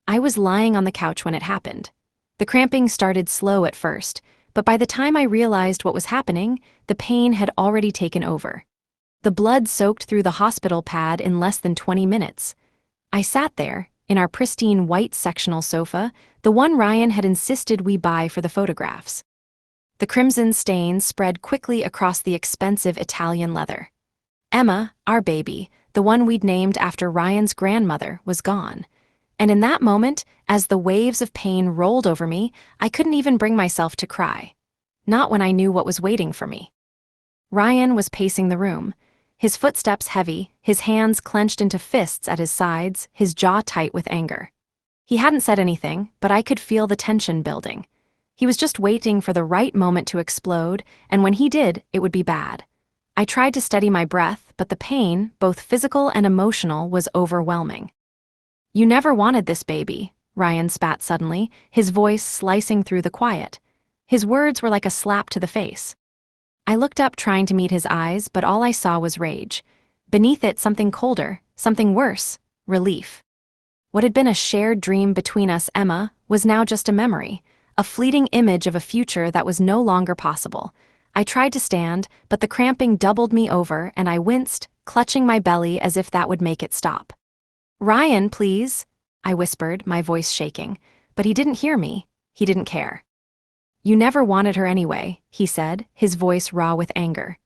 I was lying on the couch when it happened. The cramping started slow at first, but by the time I realized what was happening, the pain had already taken over. The blood soaked through the hospital pad in less than 20 minutes. I sat there, in our pristine white sectional sofa, the one Ryan had insisted we buy for the photographs. The crimson stains spread quickly across the expensive Italian leather. Emma, our baby, the one we'd named after Ryan's grandmother, was gone. And in that moment, as the waves of pain rolled over me, I couldn't even bring myself to cry. Not when I knew what was waiting for me. Ryan was pacing the room, his footsteps heavy, his hands clenched into fists at his sides, his jaw tight with anger. He hadn't said anything, but I could feel the tension building. He was just waiting for the right moment to explode, and when he did, it would be bad. I tried to steady my breath, but the pain, both physical and emotional, was overwhelming. "You never wanted this baby," Ryan spat suddenly, his voice slicing through the quiet. His words were like a slap to the face. I looked up trying to meet his eyes, but all I saw was rage. Beneath it, something colder, something worse, relief. What had been a shared dream between us, Emma, was now just a memory, a fleeting image of a future that was no longer possible. I tried to stand, but the cramping doubled me over and I winced, clutching my belly as if that would make it stop. "Ryan, please," I whispered, my voice shaking. But he didn't hear me. He didn't care. "You never wanted her anyway," he said, his voice raw with anger.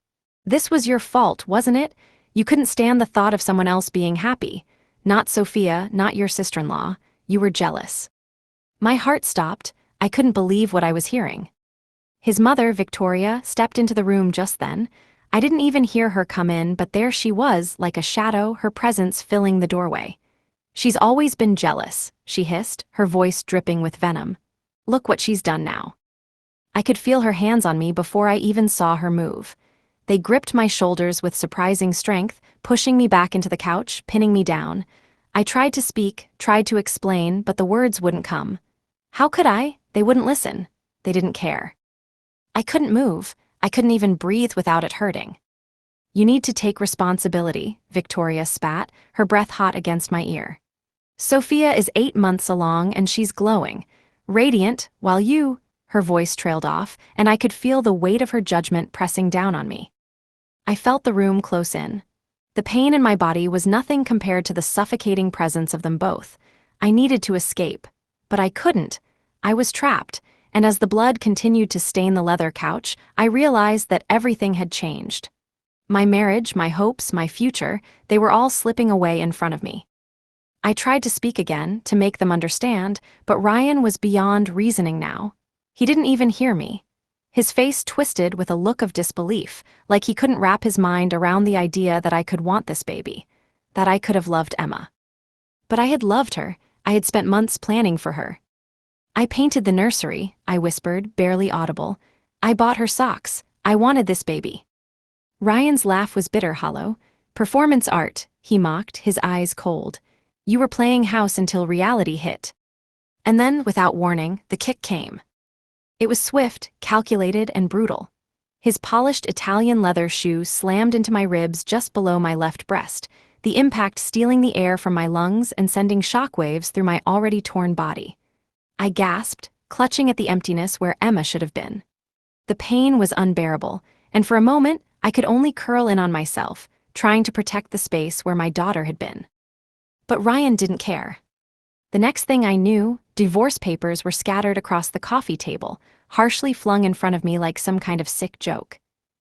"This was your fault, wasn't it? You couldn't stand the thought of someone else being happy. Not Sophia, not your sister-in-law. You were jealous." My heart stopped. I couldn't believe what I was hearing. His mother, Victoria, stepped into the room just then. I didn't even hear her come in, but there she was, like a shadow, her presence filling the doorway. "She's always been jealous," she hissed, her voice dripping with venom. "Look what she's done now." I could feel her hands on me before I even saw her move. They gripped my shoulders with surprising strength, pushing me back into the couch, pinning me down. I tried to speak, tried to explain, but the words wouldn't come. How could I? They wouldn't listen. They didn't care. I couldn't move. I couldn't even breathe without it hurting. "You need to take responsibility," Victoria spat, her breath hot against my ear. "Sophia is 8 months along and she's glowing, radiant, while you—" Her voice trailed off, and I could feel the weight of her judgment pressing down on me. I felt the room close in. The pain in my body was nothing compared to the suffocating presence of them both. I needed to escape, but I couldn't. I was trapped, and as the blood continued to stain the leather couch, I realized that everything had changed. My marriage, my hopes, my future, they were all slipping away in front of me. I tried to speak again, to make them understand, but Ryan was beyond reasoning now. He didn't even hear me. His face twisted with a look of disbelief, like he couldn't wrap his mind around the idea that I could want this baby, that I could have loved Emma. But I had loved her. I had spent months planning for her. "I painted the nursery," I whispered, barely audible. "I bought her socks. I wanted this baby." Ryan's laugh was bitter, hollow. "Performance art," he mocked, his eyes cold. "You were playing house until reality hit." And then, without warning, the kick came. It was swift, calculated, and brutal. His polished Italian leather shoe slammed into my ribs just below my left breast, the impact stealing the air from my lungs and sending shockwaves through my already torn body. I gasped, clutching at the emptiness where Emma should have been. The pain was unbearable, and for a moment, I could only curl in on myself, trying to protect the space where my daughter had been. But Ryan didn't care. The next thing I knew, divorce papers were scattered across the coffee table, harshly flung in front of me like some kind of sick joke.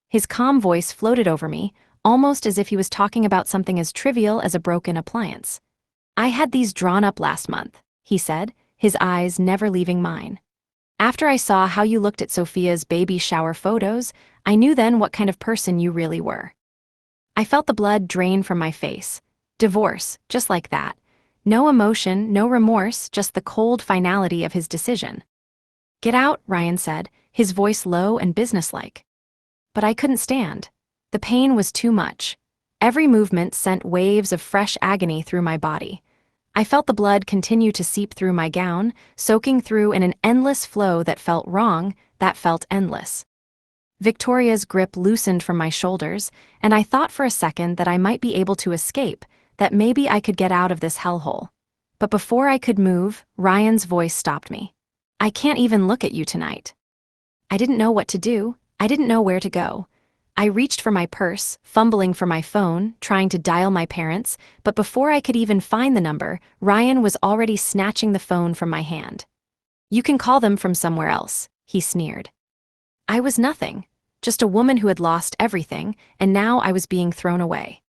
His calm voice floated over me, almost as if he was talking about something as trivial as a broken appliance. "I had these drawn up last month," he said, his eyes never leaving mine. "After I saw how you looked at Sophia's baby shower photos, I knew then what kind of person you really were." I felt the blood drain from my face. Divorce, just like that. No emotion, no remorse, just the cold finality of his decision. "Get out," Ryan said, his voice low and businesslike. But I couldn't stand. The pain was too much. Every movement sent waves of fresh agony through my body. I felt the blood continue to seep through my gown, soaking through in an endless flow that felt wrong, that felt endless. Victoria's grip loosened from my shoulders, and I thought for a second that I might be able to escape, that maybe I could get out of this hellhole. But before I could move, Ryan's voice stopped me. "I can't even look at you tonight." I didn't know what to do. I didn't know where to go. I reached for my purse, fumbling for my phone, trying to dial my parents, but before I could even find the number, Ryan was already snatching the phone from my hand. "You can call them from somewhere else," he sneered. I was nothing, just a woman who had lost everything, and now I was being thrown away.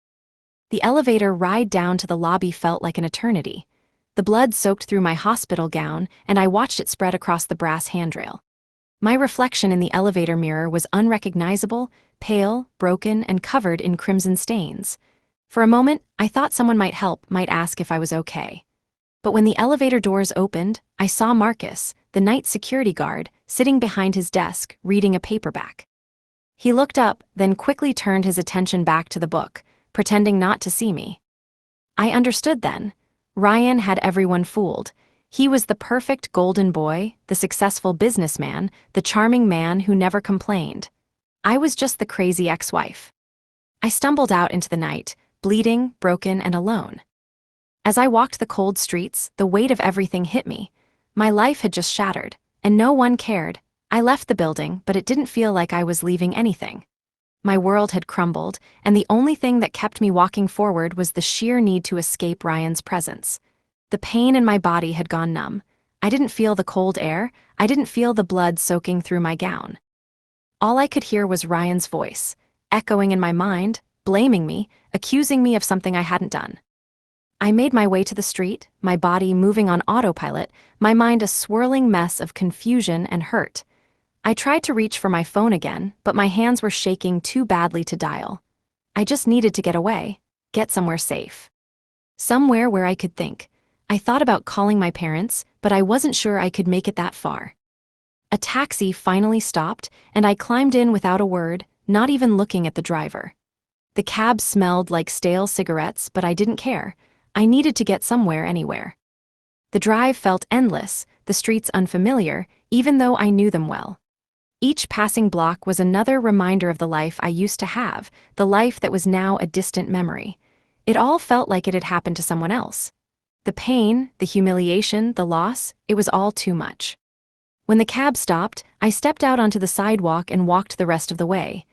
The elevator ride down to the lobby felt like an eternity. The blood soaked through my hospital gown, and I watched it spread across the brass handrail. My reflection in the elevator mirror was unrecognizable, pale, broken, and covered in crimson stains. For a moment, I thought someone might help, might ask if I was okay. But when the elevator doors opened, I saw Marcus, the night security guard, sitting behind his desk, reading a paperback. He looked up, then quickly turned his attention back to the book, pretending not to see me. I understood then. Ryan had everyone fooled. He was the perfect golden boy, the successful businessman, the charming man who never complained. I was just the crazy ex-wife. I stumbled out into the night, bleeding, broken, and alone. As I walked the cold streets, the weight of everything hit me. My life had just shattered, and no one cared. I left the building, but it didn't feel like I was leaving anything. My world had crumbled, and the only thing that kept me walking forward was the sheer need to escape Ryan's presence. The pain in my body had gone numb. I didn't feel the cold air. I didn't feel the blood soaking through my gown. All I could hear was Ryan's voice, echoing in my mind, blaming me, accusing me of something I hadn't done. I made my way to the street, my body moving on autopilot, my mind a swirling mess of confusion and hurt. I tried to reach for my phone again, but my hands were shaking too badly to dial. I just needed to get away, get somewhere safe. Somewhere where I could think. I thought about calling my parents, but I wasn't sure I could make it that far. A taxi finally stopped, and I climbed in without a word, not even looking at the driver. The cab smelled like stale cigarettes, but I didn't care. I needed to get somewhere anywhere. The drive felt endless, the streets unfamiliar, even though I knew them well. Each passing block was another reminder of the life I used to have, the life that was now a distant memory. It all felt like it had happened to someone else. The pain, the humiliation, the loss, it was all too much. When the cab stopped, I stepped out onto the sidewalk and walked the rest of the way.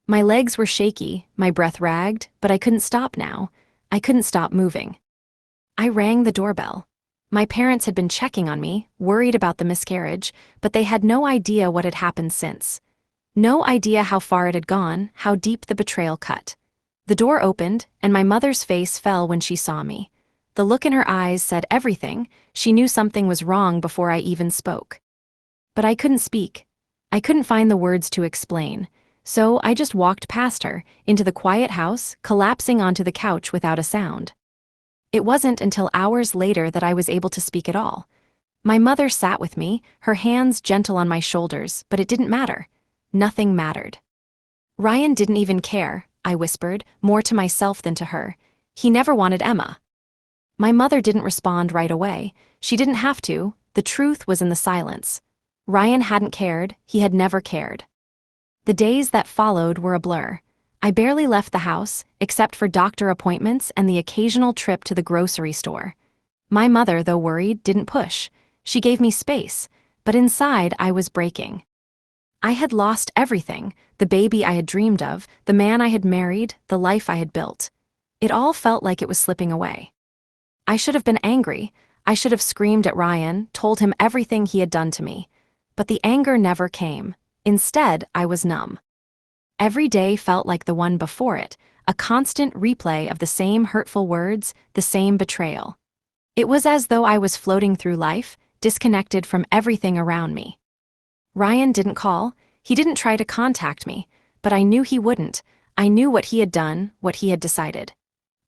My legs were shaky, my breath ragged, but I couldn't stop now. I couldn't stop moving. I rang the doorbell. My parents had been checking on me, worried about the miscarriage, but they had no idea what had happened since. No idea how far it had gone, how deep the betrayal cut. The door opened, and my mother's face fell when she saw me. The look in her eyes said everything. She knew something was wrong before I even spoke. But I couldn't speak. I couldn't find the words to explain. So I just walked past her, into the quiet house, collapsing onto the couch without a sound. It wasn't until hours later that I was able to speak at all. My mother sat with me, her hands gentle on my shoulders, but it didn't matter. Nothing mattered. "Ryan didn't even care," I whispered, more to myself than to her. "He never wanted Emma." My mother didn't respond right away. She didn't have to. The truth was in the silence. Ryan hadn't cared. He had never cared. The days that followed were a blur. I barely left the house, except for doctor appointments and the occasional trip to the grocery store. My mother, though worried, didn't push. She gave me space, but inside I was breaking. I had lost everything, the baby I had dreamed of, the man I had married, the life I had built. It all felt like it was slipping away. I should have been angry. I should have screamed at Ryan, told him everything he had done to me. But the anger never came. Instead, I was numb. Every day felt like the one before it, a constant replay of the same hurtful words, the same betrayal. It was as though I was floating through life, disconnected from everything around me. Ryan didn't call, he didn't try to contact me, but I knew he wouldn't. I knew what he had done, what he had decided.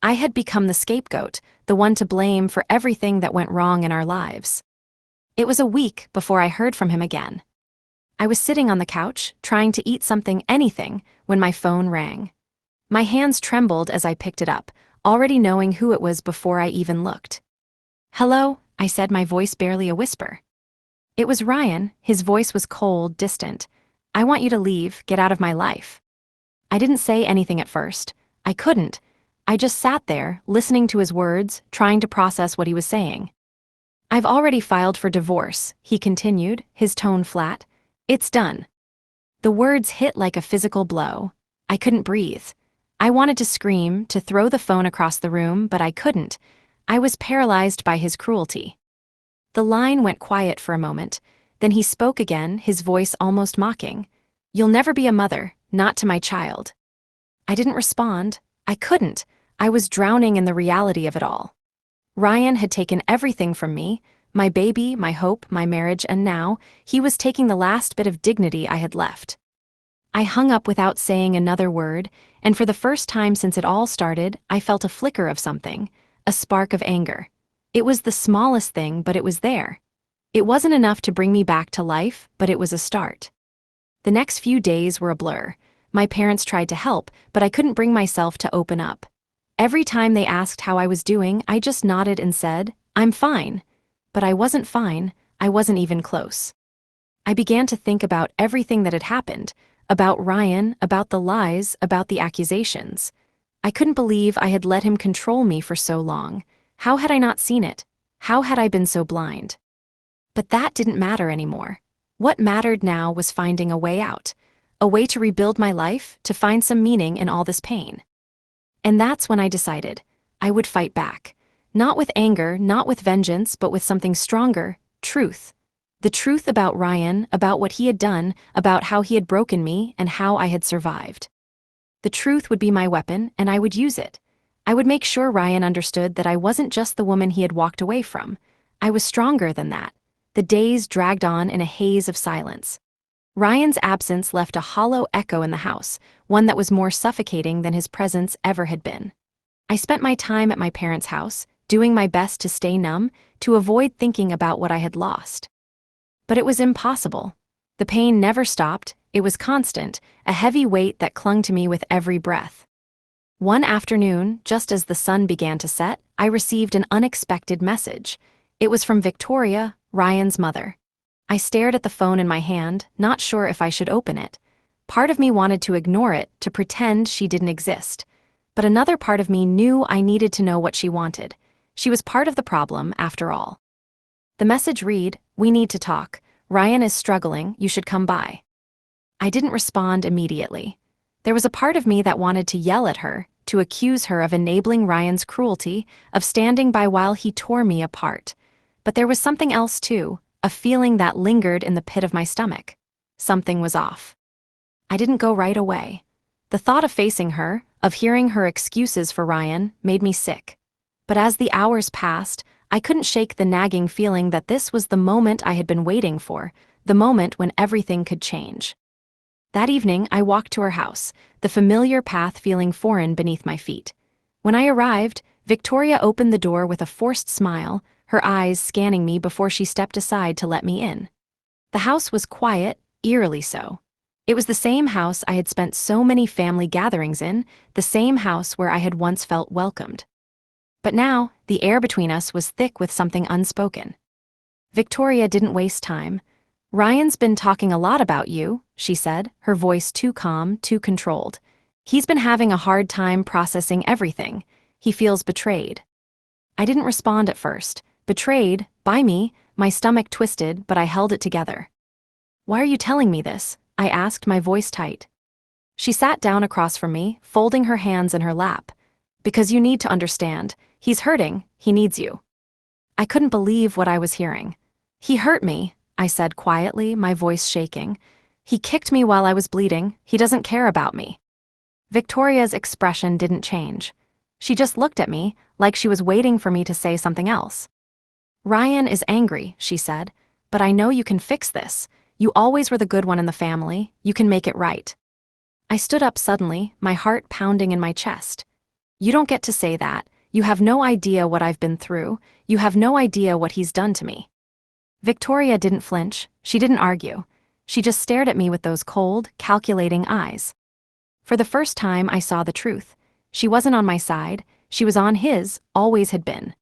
I had become the scapegoat, the one to blame for everything that went wrong in our lives. It was a week before I heard from him again. I was sitting on the couch, trying to eat something, anything, when my phone rang. My hands trembled as I picked it up, already knowing who it was before I even looked. "Hello," I said, my voice barely a whisper. It was Ryan. His voice was cold, distant. "I want you to leave, get out of my life." I didn't say anything at first. I couldn't. I just sat there, listening to his words, trying to process what he was saying. "I've already filed for divorce," he continued, his tone flat. "It's done." The words hit like a physical blow. I couldn't breathe. I wanted to scream, to throw the phone across the room, but I couldn't. I was paralyzed by his cruelty. The line went quiet for a moment. Then he spoke again, his voice almost mocking. "You'll never be a mother, not to my child." I didn't respond. I couldn't. I was drowning in the reality of it all. Ryan had taken everything from me, my baby, my hope, my marriage, and now, he was taking the last bit of dignity I had left. I hung up without saying another word, and for the first time since it all started, I felt a flicker of something, a spark of anger. It was the smallest thing, but it was there. It wasn't enough to bring me back to life, but it was a start. The next few days were a blur. My parents tried to help, but I couldn't bring myself to open up. Every time they asked how I was doing, I just nodded and said, "I'm fine." But I wasn't fine. I wasn't even close. I began to think about everything that had happened, about Ryan, about the lies, about the accusations. I couldn't believe I had let him control me for so long. How had I not seen it? How had I been so blind? But that didn't matter anymore. What mattered now was finding a way out, a way to rebuild my life, to find some meaning in all this pain. And that's when I decided I would fight back. Not with anger, not with vengeance, but with something stronger, truth. The truth about Ryan, about what he had done, about how he had broken me, and how I had survived. The truth would be my weapon, and I would use it. I would make sure Ryan understood that I wasn't just the woman he had walked away from. I was stronger than that. The days dragged on in a haze of silence. Ryan's absence left a hollow echo in the house, one that was more suffocating than his presence ever had been. I spent my time at my parents' house, doing my best to stay numb, to avoid thinking about what I had lost. But it was impossible. The pain never stopped, it was constant, a heavy weight that clung to me with every breath. One afternoon, just as the sun began to set, I received an unexpected message. It was from Victoria, Ryan's mother. I stared at the phone in my hand, not sure if I should open it. Part of me wanted to ignore it, to pretend she didn't exist. But another part of me knew I needed to know what she wanted. She was part of the problem, after all. The message read, "We need to talk. Ryan is struggling, you should come by." I didn't respond immediately. There was a part of me that wanted to yell at her, to accuse her of enabling Ryan's cruelty, of standing by while he tore me apart. But there was something else too, a feeling that lingered in the pit of my stomach. Something was off. I didn't go right away. The thought of facing her, of hearing her excuses for Ryan, made me sick. But as the hours passed, I couldn't shake the nagging feeling that this was the moment I had been waiting for, the moment when everything could change. That evening, I walked to her house, the familiar path feeling foreign beneath my feet. When I arrived, Victoria opened the door with a forced smile, her eyes scanning me before she stepped aside to let me in. The house was quiet, eerily so. It was the same house I had spent so many family gatherings in, the same house where I had once felt welcomed. But now, the air between us was thick with something unspoken. Victoria didn't waste time. "Ryan's been talking a lot about you," she said, her voice too calm, too controlled. "He's been having a hard time processing everything. He feels betrayed." I didn't respond at first. Betrayed, by me, my stomach twisted, but I held it together. "Why are you telling me this?" I asked, my voice tight. She sat down across from me, folding her hands in her lap. "Because you need to understand. He's hurting, he needs you." I couldn't believe what I was hearing. "He hurt me," I said quietly, my voice shaking. "He kicked me while I was bleeding. He doesn't care about me." Victoria's expression didn't change. She just looked at me, like she was waiting for me to say something else. "Ryan is angry," she said, "but I know you can fix this. You always were the good one in the family. You can make it right." I stood up suddenly, my heart pounding in my chest. "You don't get to say that. You have no idea what I've been through. You have no idea what he's done to me." Victoria didn't flinch. She didn't argue. She just stared at me with those cold, calculating eyes. For the first time, I saw the truth. She wasn't on my side. She was on his, always had been.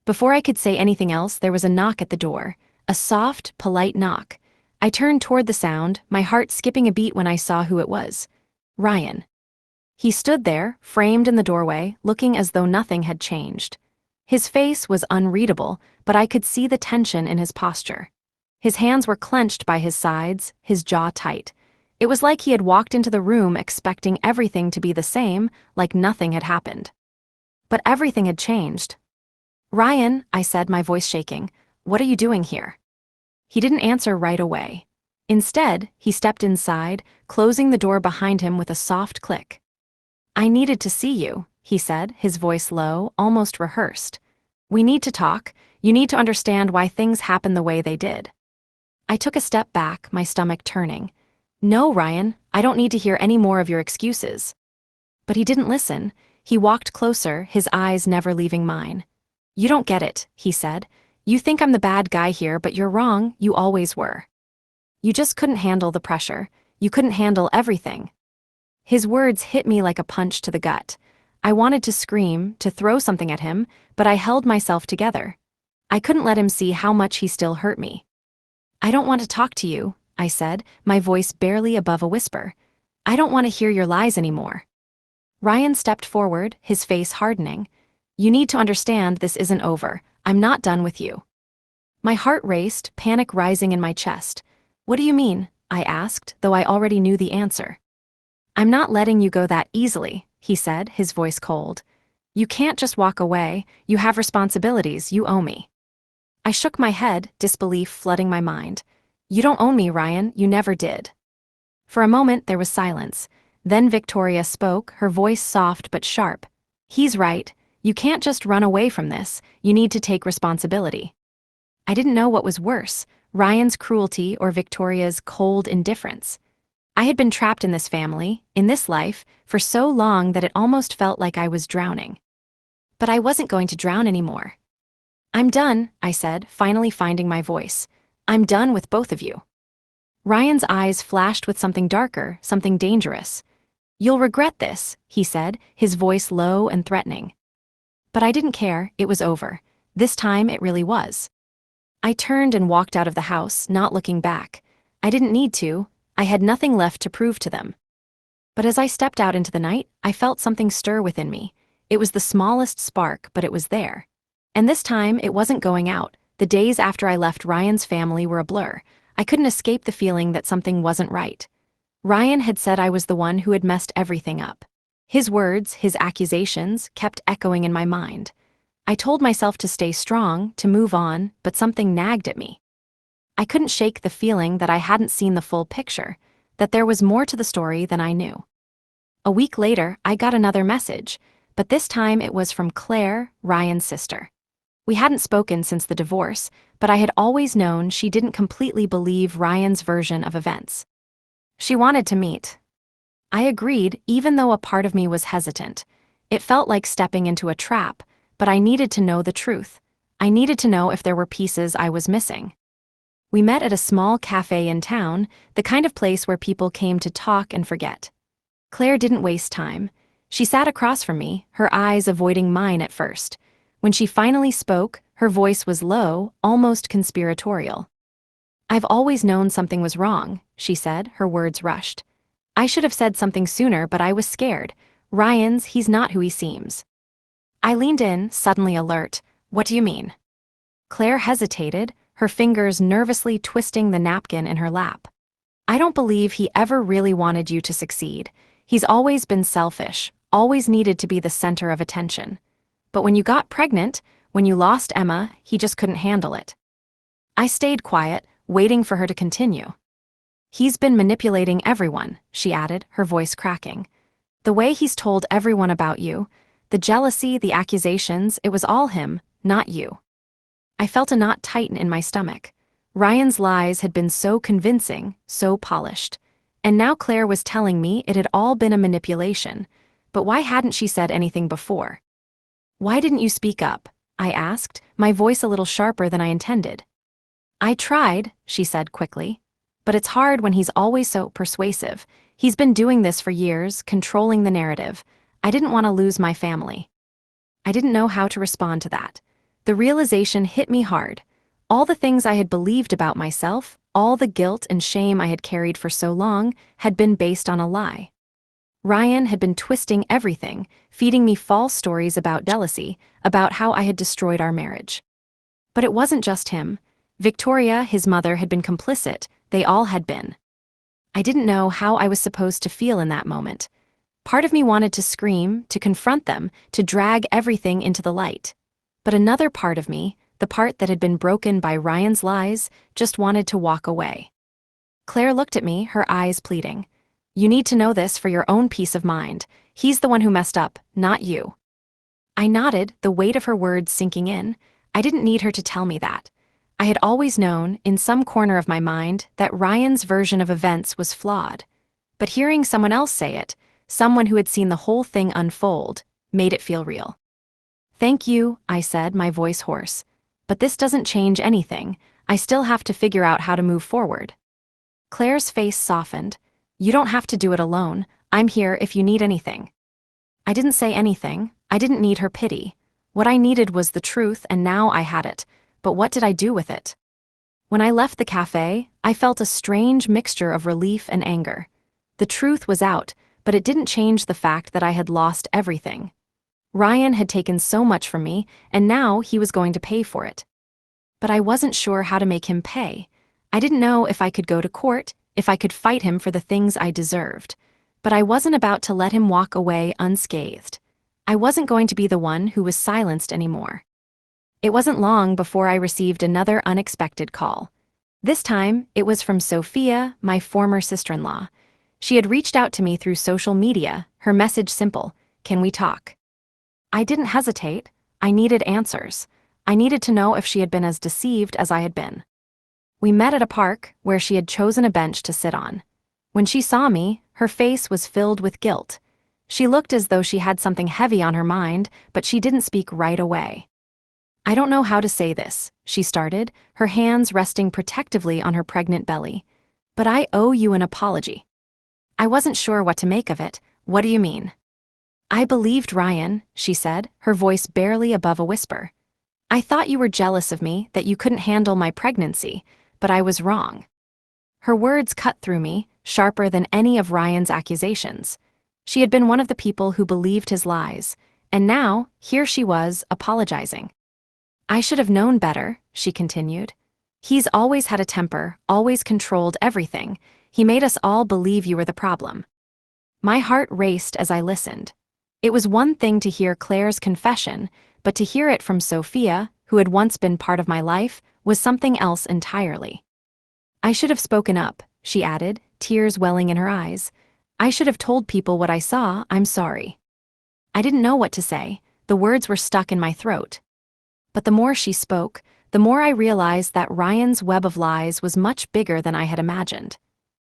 Before I could say anything else, there was a knock at the door. A soft, polite knock. I turned toward the sound, my heart skipping a beat when I saw who it was. Ryan. He stood there, framed in the doorway, looking as though nothing had changed. His face was unreadable, but I could see the tension in his posture. His hands were clenched by his sides, his jaw tight. It was like he had walked into the room expecting everything to be the same, like nothing had happened. But everything had changed. "Ryan," I said, my voice shaking, "what are you doing here?" He didn't answer right away. Instead, he stepped inside, closing the door behind him with a soft click. "I needed to see you," he said, his voice low, almost rehearsed. "We need to talk. You need to understand why things happened the way they did." I took a step back, my stomach turning. "No, Ryan, I don't need to hear any more of your excuses." But he didn't listen. He walked closer, his eyes never leaving mine. "You don't get it," he said. "You think I'm the bad guy here, but you're wrong, you always were. You just couldn't handle the pressure. You couldn't handle everything." His words hit me like a punch to the gut. I wanted to scream, to throw something at him, but I held myself together. I couldn't let him see how much he still hurt me. "I don't want to talk to you," I said, my voice barely above a whisper. "I don't want to hear your lies anymore." Ryan stepped forward, his face hardening. "You need to understand this isn't over. I'm not done with you." My heart raced, panic rising in my chest. "What do you mean?" I asked, though I already knew the answer. "I'm not letting you go that easily," he said, his voice cold. "You can't just walk away. You have responsibilities you owe me." I shook my head, disbelief flooding my mind. "You don't own me, Ryan. You never did." For a moment there was silence. Then Victoria spoke, her voice soft but sharp. "He's right. You can't just run away from this. You need to take responsibility." I didn't know what was worse, Ryan's cruelty or Victoria's cold indifference. I had been trapped in this family, in this life, for so long that it almost felt like I was drowning. But I wasn't going to drown anymore. "I'm done," I said, finally finding my voice. "I'm done with both of you." Ryan's eyes flashed with something darker, something dangerous. "You'll regret this," he said, his voice low and threatening. But I didn't care, it was over. This time it really was. I turned and walked out of the house, not looking back. I didn't need to. I had nothing left to prove to them. But as I stepped out into the night, I felt something stir within me. It was the smallest spark, but it was there. And this time, it wasn't going out. The days after I left Ryan's family were a blur. I couldn't escape the feeling that something wasn't right. Ryan had said I was the one who had messed everything up. His words, his accusations, kept echoing in my mind. I told myself to stay strong, to move on, but something nagged at me. I couldn't shake the feeling that I hadn't seen the full picture, that there was more to the story than I knew. A week later, I got another message, but this time it was from Claire, Ryan's sister. We hadn't spoken since the divorce, but I had always known she didn't completely believe Ryan's version of events. She wanted to meet. I agreed, even though a part of me was hesitant. It felt like stepping into a trap, but I needed to know the truth. I needed to know if there were pieces I was missing. We met at a small cafe in town, the kind of place where people came to talk and forget. Claire didn't waste time. She sat across from me, her eyes avoiding mine at first. When she finally spoke, her voice was low, almost conspiratorial. "I've always known something was wrong," she said, her words rushed. "I should have said something sooner, but I was scared. He's not who he seems." I leaned in, suddenly alert. "What do you mean?" Claire hesitated, her fingers nervously twisting the napkin in her lap. "I don't believe he ever really wanted you to succeed. He's always been selfish, always needed to be the center of attention. But when you got pregnant, when you lost Emma, he just couldn't handle it." I stayed quiet, waiting for her to continue. "He's been manipulating everyone," she added, her voice cracking. "The way he's told everyone about you, the jealousy, the accusations, it was all him, not you." I felt a knot tighten in my stomach. Ryan's lies had been so convincing, so polished. And now Claire was telling me it had all been a manipulation. But why hadn't she said anything before? "Why didn't you speak up?" I asked, my voice a little sharper than I intended. "I tried," she said quickly. "But it's hard when he's always so persuasive. He's been doing this for years, controlling the narrative. I didn't want to lose my family." I didn't know how to respond to that. The realization hit me hard. All the things I had believed about myself, all the guilt and shame I had carried for so long, had been based on a lie. Ryan had been twisting everything, feeding me false stories about jealousy, about how I had destroyed our marriage. But it wasn't just him. Victoria, his mother, had been complicit. They all had been. I didn't know how I was supposed to feel in that moment. Part of me wanted to scream, to confront them, to drag everything into the light. But another part of me, the part that had been broken by Ryan's lies, just wanted to walk away. Claire looked at me, her eyes pleading. "You need to know this for your own peace of mind. He's the one who messed up, not you." I nodded, the weight of her words sinking in. I didn't need her to tell me that. I had always known, in some corner of my mind, that Ryan's version of events was flawed. But hearing someone else say it, someone who had seen the whole thing unfold, made it feel real. "Thank you," I said, my voice hoarse. "But this doesn't change anything. I still have to figure out how to move forward." Claire's face softened. "You don't have to do it alone. I'm here if you need anything." I didn't say anything. I didn't need her pity. What I needed was the truth, and now I had it. But what did I do with it? When I left the cafe, I felt a strange mixture of relief and anger. The truth was out, but it didn't change the fact that I had lost everything. Ryan had taken so much from me, and now he was going to pay for it. But I wasn't sure how to make him pay. I didn't know if I could go to court, if I could fight him for the things I deserved. But I wasn't about to let him walk away unscathed. I wasn't going to be the one who was silenced anymore. It wasn't long before I received another unexpected call. This time, it was from Sophia, my former sister-in-law. She had reached out to me through social media, her message simple: "Can we talk?" I didn't hesitate. I needed answers. I needed to know if she had been as deceived as I had been. We met at a park, where she had chosen a bench to sit on. When she saw me, her face was filled with guilt. She looked as though she had something heavy on her mind, but she didn't speak right away. "I don't know how to say this," she started, her hands resting protectively on her pregnant belly. "But I owe you an apology." I wasn't sure what to make of it. "What do you mean?" "I believed Ryan," she said, her voice barely above a whisper. "I thought you were jealous of me, that you couldn't handle my pregnancy, but I was wrong." Her words cut through me, sharper than any of Ryan's accusations. She had been one of the people who believed his lies, and now, here she was, apologizing. "I should have known better," she continued. "He's always had a temper, always controlled everything. He made us all believe you were the problem." My heart raced as I listened. It was one thing to hear Claire's confession, but to hear it from Sophia, who had once been part of my life, was something else entirely. "I should have spoken up," she added, tears welling in her eyes. "I should have told people what I saw. I'm sorry." I didn't know what to say. The words were stuck in my throat. But the more she spoke, the more I realized that Ryan's web of lies was much bigger than I had imagined.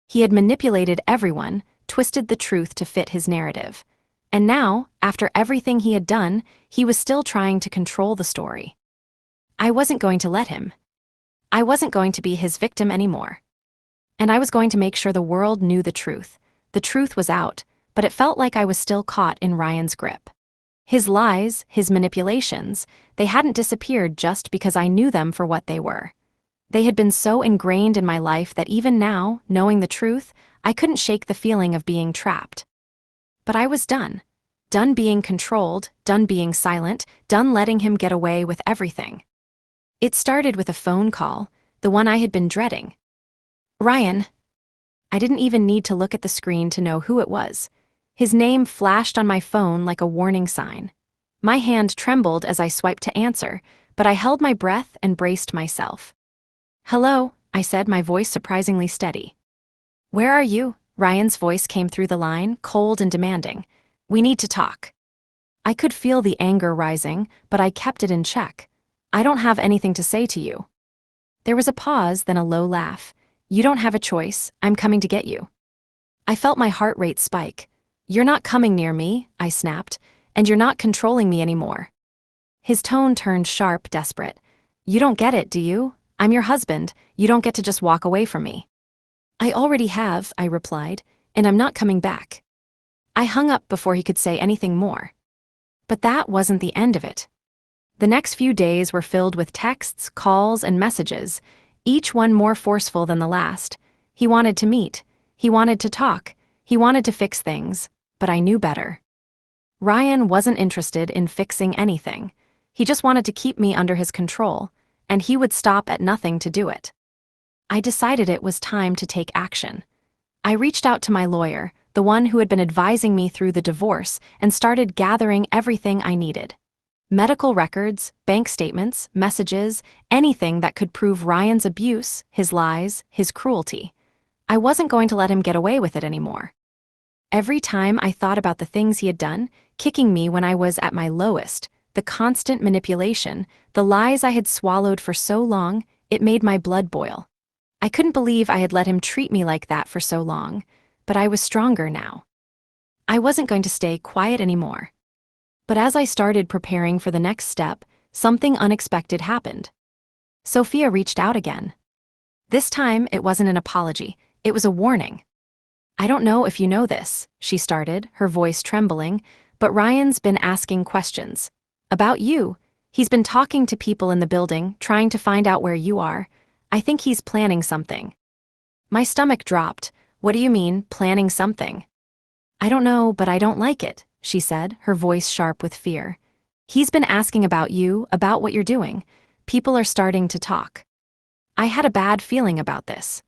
He had manipulated everyone, twisted the truth to fit his narrative. And now, after everything he had done, he was still trying to control the story. I wasn't going to let him. I wasn't going to be his victim anymore. And I was going to make sure the world knew the truth. The truth was out, but it felt like I was still caught in Ryan's grip. His lies, his manipulations, they hadn't disappeared just because I knew them for what they were. They had been so ingrained in my life that even now, knowing the truth, I couldn't shake the feeling of being trapped. But I was done. Done being controlled, done being silent, done letting him get away with everything. It started with a phone call, the one I had been dreading. "Ryan." I didn't even need to look at the screen to know who it was. His name flashed on my phone like a warning sign. My hand trembled as I swiped to answer, but I held my breath and braced myself. "Hello," I said, my voice surprisingly steady. "Where are you?" Ryan's voice came through the line, cold and demanding. "We need to talk." I could feel the anger rising, but I kept it in check. "I don't have anything to say to you." There was a pause, then a low laugh. "You don't have a choice. I'm coming to get you." I felt my heart rate spike. "You're not coming near me," I snapped, "and you're not controlling me anymore." His tone turned sharp, desperate. "You don't get it, do you? I'm your husband. You don't get to just walk away from me." "I already have," I replied, "and I'm not coming back." I hung up before he could say anything more. But that wasn't the end of it. The next few days were filled with texts, calls, and messages, each one more forceful than the last. He wanted to meet. He wanted to talk. He wanted to fix things. but I knew better. Ryan wasn't interested in fixing anything. He just wanted to keep me under his control, and he would stop at nothing to do it. I decided it was time to take action. I reached out to my lawyer, the one who had been advising me through the divorce, and started gathering everything I needed. Medical records, bank statements, messages, anything that could prove Ryan's abuse, his lies, his cruelty. I wasn't going to let him get away with it anymore. Every time I thought about the things he had done, kicking me when I was at my lowest, the constant manipulation, the lies I had swallowed for so long, it made my blood boil. I couldn't believe I had let him treat me like that for so long, but I was stronger now. I wasn't going to stay quiet anymore. But as I started preparing for the next step, something unexpected happened. Sophia reached out again. This time, it wasn't an apology, it was a warning. "I don't know if you know this," she started, her voice trembling, "but Ryan's been asking questions. About you. He's been talking to people in the building, trying to find out where you are. I think he's planning something." My stomach dropped. "What do you mean, planning something?" "I don't know, but I don't like it," she said, her voice sharp with fear. "He's been asking about you, about what you're doing. People are starting to talk." I had a bad feeling about this.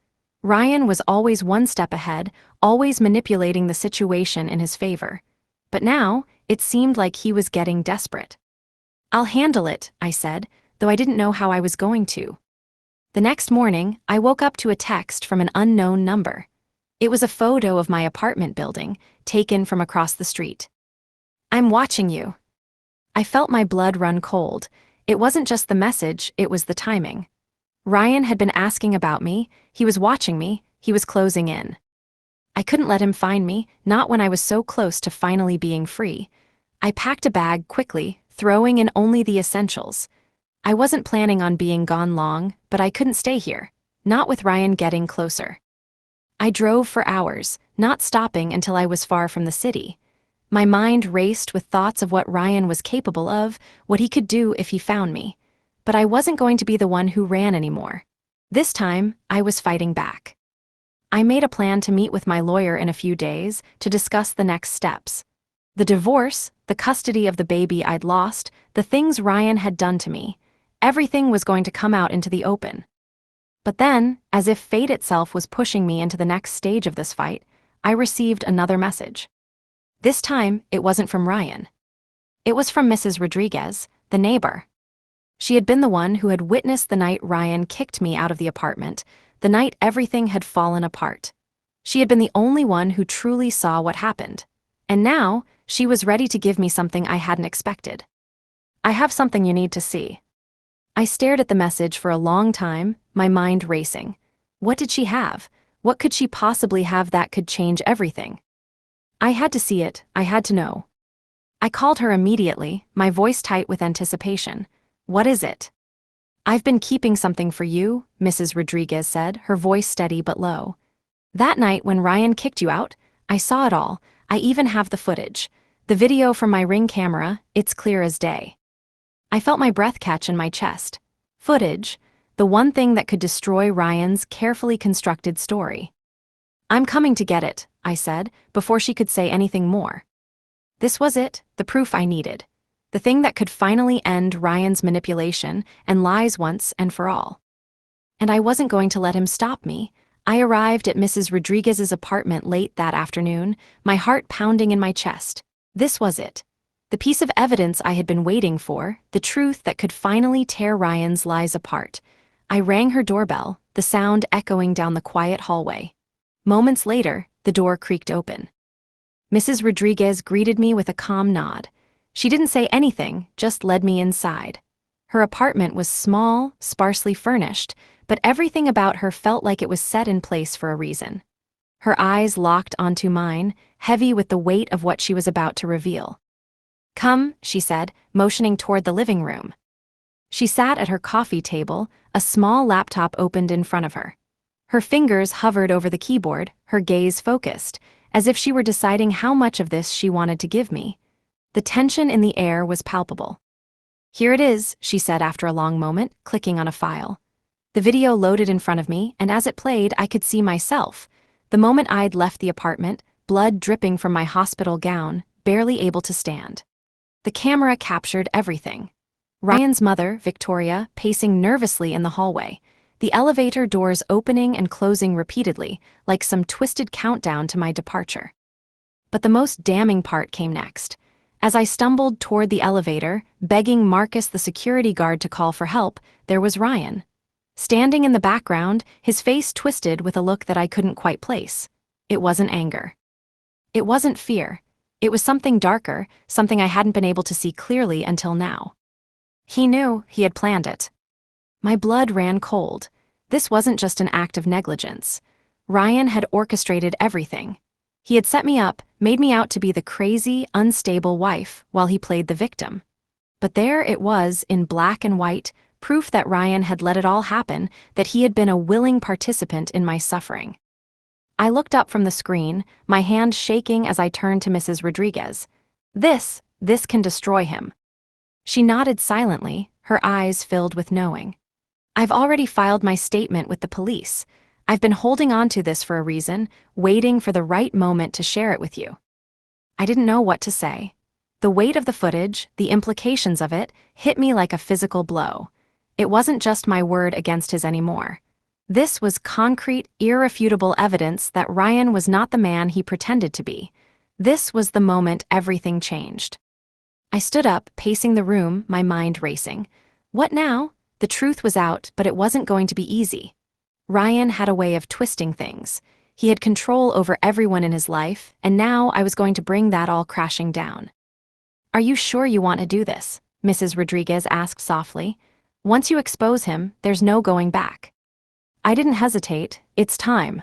Ryan was always one step ahead, always manipulating the situation in his favor. But now, it seemed like he was getting desperate. "I'll handle it," I said, though I didn't know how I was going to. The next morning, I woke up to a text from an unknown number. It was a photo of my apartment building, taken from across the street. "I'm watching you." I felt my blood run cold. It wasn't just the message, it was the timing. Ryan had been asking about me, he was watching me, he was closing in. I couldn't let him find me, not when I was so close to finally being free. I packed a bag quickly, throwing in only the essentials. I wasn't planning on being gone long, but I couldn't stay here, not with Ryan getting closer. I drove for hours, not stopping until I was far from the city. My mind raced with thoughts of what Ryan was capable of, what he could do if he found me. But I wasn't going to be the one who ran anymore. This time, I was fighting back. I made a plan to meet with my lawyer in a few days to discuss the next steps. The divorce, the custody of the baby I'd lost, the things Ryan had done to me. Everything was going to come out into the open. But then, as if fate itself was pushing me into the next stage of this fight, I received another message. This time, it wasn't from Ryan. It was from Mrs. Rodriguez, the neighbor. She had been the one who had witnessed the night Ryan kicked me out of the apartment, the night everything had fallen apart. She had been the only one who truly saw what happened. And now, she was ready to give me something I hadn't expected. "I have something you need to see." I stared at the message for a long time, my mind racing. What did she have? What could she possibly have that could change everything? I had to see it, I had to know. I called her immediately, my voice tight with anticipation. "What is it?" "I've been keeping something for you," Mrs. Rodriguez said, her voice steady but low. "That night when Ryan kicked you out, I saw it all. I even have the footage. The video from my Ring camera, it's clear as day." I felt my breath catch in my chest. Footage, the one thing that could destroy Ryan's carefully constructed story. "I'm coming to get it," I said, before she could say anything more. This was it, the proof I needed. The thing that could finally end Ryan's manipulation and lies once and for all. And I wasn't going to let him stop me. I arrived at Mrs. Rodriguez's apartment late that afternoon, my heart pounding in my chest. This was it. The piece of evidence I had been waiting for, the truth that could finally tear Ryan's lies apart. I rang her doorbell, the sound echoing down the quiet hallway. Moments later, the door creaked open. Mrs. Rodriguez greeted me with a calm nod. She didn't say anything, just led me inside. Her apartment was small, sparsely furnished, but everything about her felt like it was set in place for a reason. Her eyes locked onto mine, heavy with the weight of what she was about to reveal. "Come," she said, motioning toward the living room. She sat at her coffee table, a small laptop opened in front of her. Her fingers hovered over the keyboard, her gaze focused, as if she were deciding how much of this she wanted to give me. The tension in the air was palpable. "Here it is," she said after a long moment, clicking on a file. The video loaded in front of me, and as it played, I could see myself. The moment I'd left the apartment, blood dripping from my hospital gown, barely able to stand. The camera captured everything. Ryan's mother, Victoria, pacing nervously in the hallway, the elevator doors opening and closing repeatedly, like some twisted countdown to my departure. But the most damning part came next. As I stumbled toward the elevator, begging Marcus the security guard to call for help, there was Ryan. Standing in the background, his face twisted with a look that I couldn't quite place. It wasn't anger. It wasn't fear. It was something darker, something I hadn't been able to see clearly until now. He knew he had planned it. My blood ran cold. This wasn't just an act of negligence. Ryan had orchestrated everything. He had set me up, made me out to be the crazy, unstable wife, while he played the victim. But there it was, in black and white, proof that Ryan had let it all happen, that he had been a willing participant in my suffering. I looked up from the screen, my hand shaking as I turned to Mrs. Rodriguez. This can destroy him. She nodded silently, her eyes filled with knowing. I've already filed my statement with the police. I've been holding on to this for a reason, waiting for the right moment to share it with you. I didn't know what to say. The weight of the footage, the implications of it, hit me like a physical blow. It wasn't just my word against his anymore. This was concrete, irrefutable evidence that Ryan was not the man he pretended to be. This was the moment everything changed. I stood up, pacing the room, my mind racing. What now? The truth was out, but it wasn't going to be easy. Ryan had a way of twisting things. He had control over everyone in his life, and now I was going to bring that all crashing down. "Are you sure you want to do this?" Mrs. Rodriguez asked softly. "Once you expose him, there's no going back." I didn't hesitate. It's time.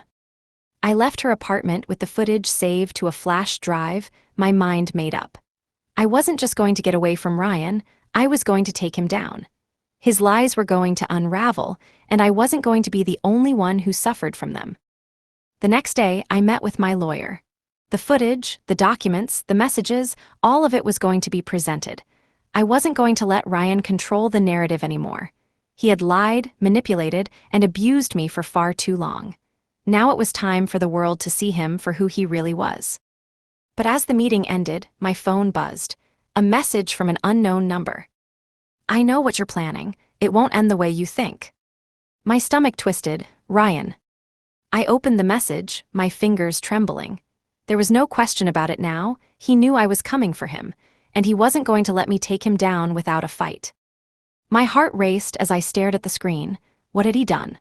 I left her apartment with the footage saved to a flash drive, my mind made up. I wasn't just going to get away from Ryan, I was going to take him down. His lies were going to unravel, and I wasn't going to be the only one who suffered from them. The next day, I met with my lawyer. The footage, the documents, the messages, all of it was going to be presented. I wasn't going to let Ryan control the narrative anymore. He had lied, manipulated, and abused me for far too long. Now it was time for the world to see him for who he really was. But as the meeting ended, my phone buzzed. A message from an unknown number. "I know what you're planning. It won't end the way you think." My stomach twisted. Ryan. I opened the message, my fingers trembling. There was no question about it now. He knew I was coming for him, and he wasn't going to let me take him down without a fight. My heart raced as I stared at the screen. What had he done?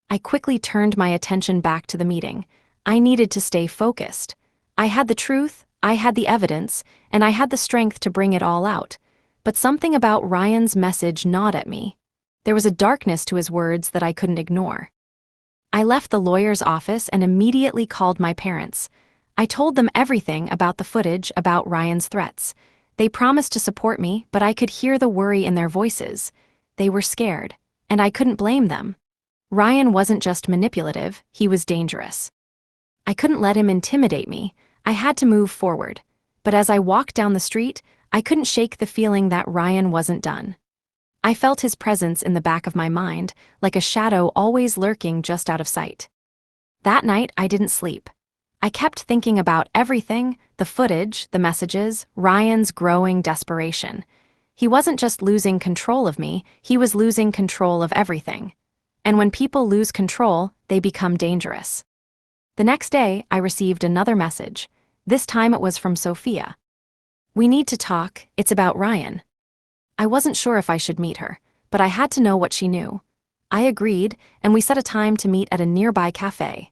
I quickly turned my attention back to the meeting. I needed to stay focused. I had the truth, I had the evidence, and I had the strength to bring it all out. But something about Ryan's message gnawed at me. There was a darkness to his words that I couldn't ignore. I left the lawyer's office and immediately called my parents. I told them everything about the footage, about Ryan's threats. They promised to support me, but I could hear the worry in their voices. They were scared, and I couldn't blame them. Ryan wasn't just manipulative, he was dangerous. I couldn't let him intimidate me. I had to move forward. But as I walked down the street, I couldn't shake the feeling that Ryan wasn't done. I felt his presence in the back of my mind, like a shadow always lurking just out of sight. That night, I didn't sleep. I kept thinking about everything, the footage, the messages, Ryan's growing desperation. He wasn't just losing control of me, he was losing control of everything. And when people lose control, they become dangerous. The next day, I received another message. This time it was from Sophia. "We need to talk, it's about Ryan." I wasn't sure if I should meet her, but I had to know what she knew. I agreed, and we set a time to meet at a nearby cafe.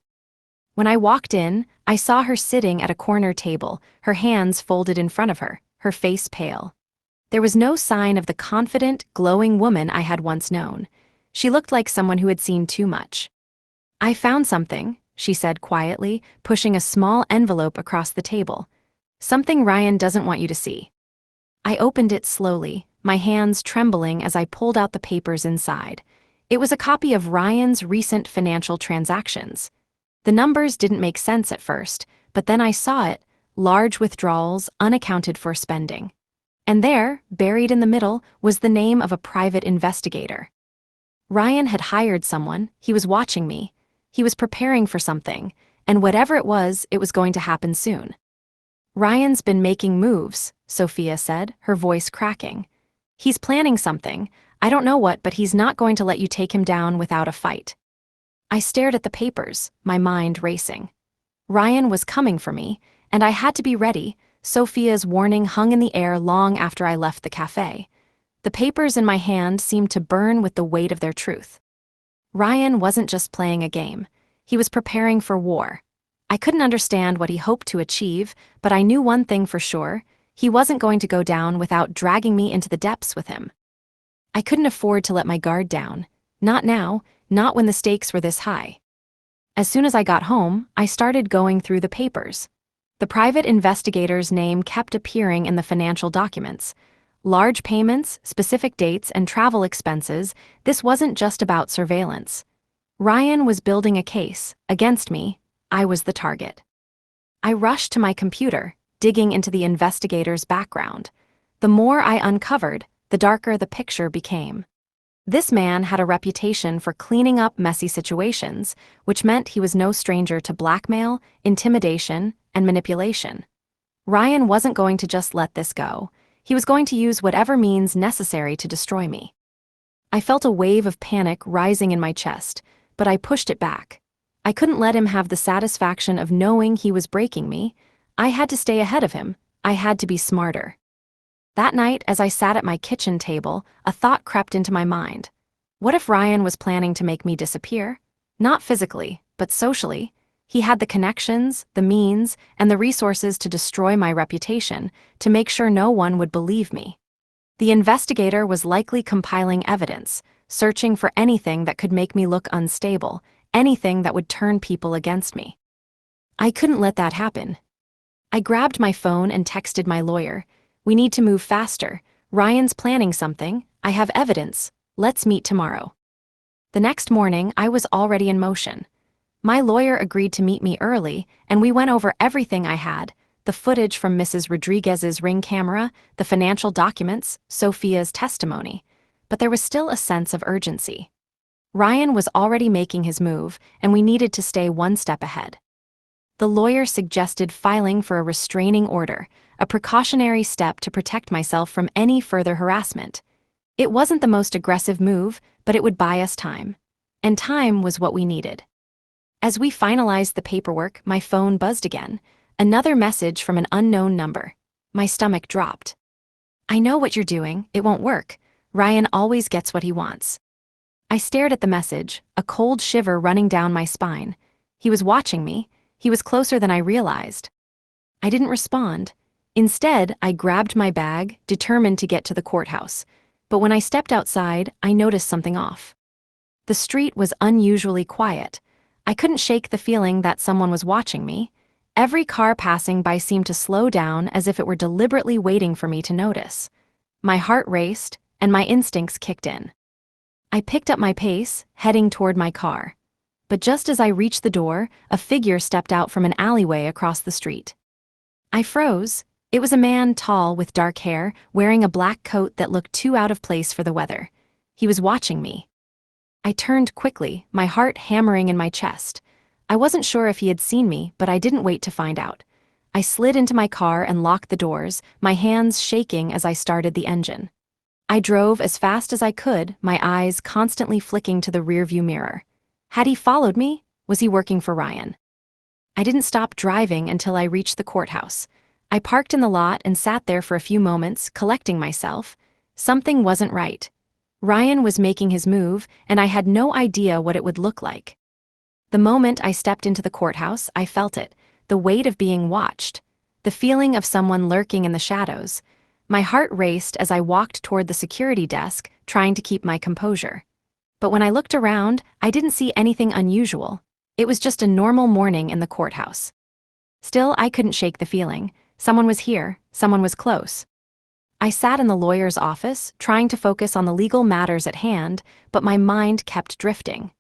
When I walked in, I saw her sitting at a corner table, her hands folded in front of her, her face pale. There was no sign of the confident, glowing woman I had once known. She looked like someone who had seen too much. "I found something," she said quietly, pushing a small envelope across the table. "Something Ryan doesn't want you to see." I opened it slowly, my hands trembling as I pulled out the papers inside. It was a copy of Ryan's recent financial transactions. The numbers didn't make sense at first, but then I saw it, large withdrawals, unaccounted for spending. And there, buried in the middle, was the name of a private investigator. Ryan had hired someone, he was watching me. He was preparing for something, and whatever it was going to happen soon. "Ryan's been making moves," Sophia said, her voice cracking. "He's planning something. I don't know what, but he's not going to let you take him down without a fight." I stared at the papers, my mind racing. Ryan was coming for me, and I had to be ready. Sophia's warning hung in the air long after I left the cafe. The papers in my hand seemed to burn with the weight of their truth. Ryan wasn't just playing a game. He was preparing for war. I couldn't understand what he hoped to achieve, but I knew one thing for sure: he wasn't going to go down without dragging me into the depths with him. I couldn't afford to let my guard down. Not now, not when the stakes were this high. As soon as I got home, I started going through the papers. The private investigator's name kept appearing in the financial documents. Large payments, specific dates, and travel expenses. This wasn't just about surveillance. Ryan was building a case against me. I was the target. I rushed to my computer, digging into the investigator's background. The more I uncovered, the darker the picture became. This man had a reputation for cleaning up messy situations, which meant he was no stranger to blackmail, intimidation, and manipulation. Ryan wasn't going to just let this go. He was going to use whatever means necessary to destroy me. I felt a wave of panic rising in my chest, but I pushed it back. I couldn't let him have the satisfaction of knowing he was breaking me. I had to stay ahead of him. I had to be smarter. That night, as I sat at my kitchen table, a thought crept into my mind. What if Ryan was planning to make me disappear? Not physically, but socially. He had the connections, the means, and the resources to destroy my reputation, to make sure no one would believe me. The investigator was likely compiling evidence, searching for anything that could make me look unstable, anything that would turn people against me. I couldn't let that happen. I grabbed my phone and texted my lawyer. "We need to move faster. Ryan's planning something. I have evidence. Let's meet tomorrow." The next morning, I was already in motion. My lawyer agreed to meet me early, and we went over everything I had: the footage from Mrs. Rodriguez's Ring camera, the financial documents, Sophia's testimony. But there was still a sense of urgency. Ryan was already making his move, and we needed to stay one step ahead. The lawyer suggested filing for a restraining order, a precautionary step to protect myself from any further harassment. It wasn't the most aggressive move, but it would buy us time. And time was what we needed. As we finalized the paperwork, my phone buzzed again. Another message from an unknown number. My stomach dropped. "I know what you're doing. It won't work. Ryan always gets what he wants." I stared at the message, a cold shiver running down my spine. He was watching me. He was closer than I realized. I didn't respond. Instead, I grabbed my bag, determined to get to the courthouse. But when I stepped outside, I noticed something off. The street was unusually quiet. I couldn't shake the feeling that someone was watching me. Every car passing by seemed to slow down, as if it were deliberately waiting for me to notice. My heart raced, and my instincts kicked in. I picked up my pace, heading toward my car. But just as I reached the door, a figure stepped out from an alleyway across the street. I froze. It was a man tall with dark hair, wearing a black coat that looked too out of place for the weather. He was watching me. I turned quickly, my heart hammering in my chest. I wasn't sure if he had seen me, but I didn't wait to find out. I slid into my car and locked the doors, my hands shaking as I started the engine. I drove as fast as I could, my eyes constantly flicking to the rearview mirror. Had he followed me? Was he working for Ryan? I didn't stop driving until I reached the courthouse. I parked in the lot and sat there for a few moments, collecting myself. Something wasn't right. Ryan was making his move, and I had no idea what it would look like. The moment I stepped into the courthouse, I felt it, the weight of being watched, the feeling of someone lurking in the shadows. My heart raced as I walked toward the security desk, trying to keep my composure. But when I looked around, I didn't see anything unusual. It was just a normal morning in the courthouse. Still, I couldn't shake the feeling. Someone was here, someone was close. I sat in the lawyer's office, trying to focus on the legal matters at hand, but my mind kept drifting.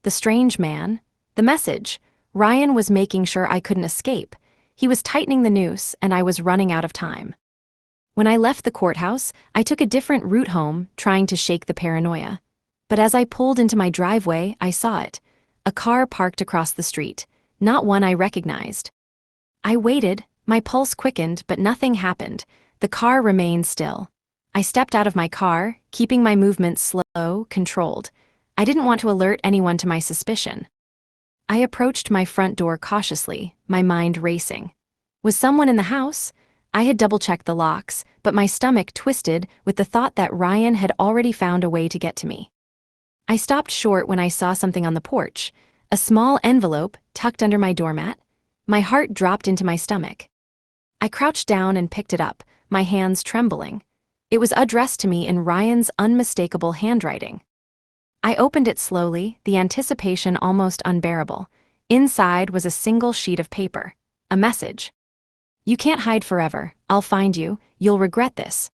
The strange man, the message. Ryan was making sure I couldn't escape. He was tightening the noose, and I was running out of time. When I left the courthouse, I took a different route home, trying to shake the paranoia. But as I pulled into my driveway, I saw it. A car parked across the street. not one I recognized. I waited, my pulse quickened, but nothing happened. The car remained still. I stepped out of my car, keeping my movements slow, controlled. I didn't want to alert anyone to my suspicion. I approached my front door cautiously, my mind racing. Was someone in the house? I had double-checked the locks, but my stomach twisted with the thought that Ryan had already found a way to get to me. I stopped short when I saw something on the porch, a small envelope tucked under my doormat. My heart dropped into my stomach. I crouched down and picked it up, my hands trembling. It was addressed to me in Ryan's unmistakable handwriting. I opened it slowly, the anticipation almost unbearable. Inside was a single sheet of paper. A message. "You can't hide forever. I'll find you. You'll regret this."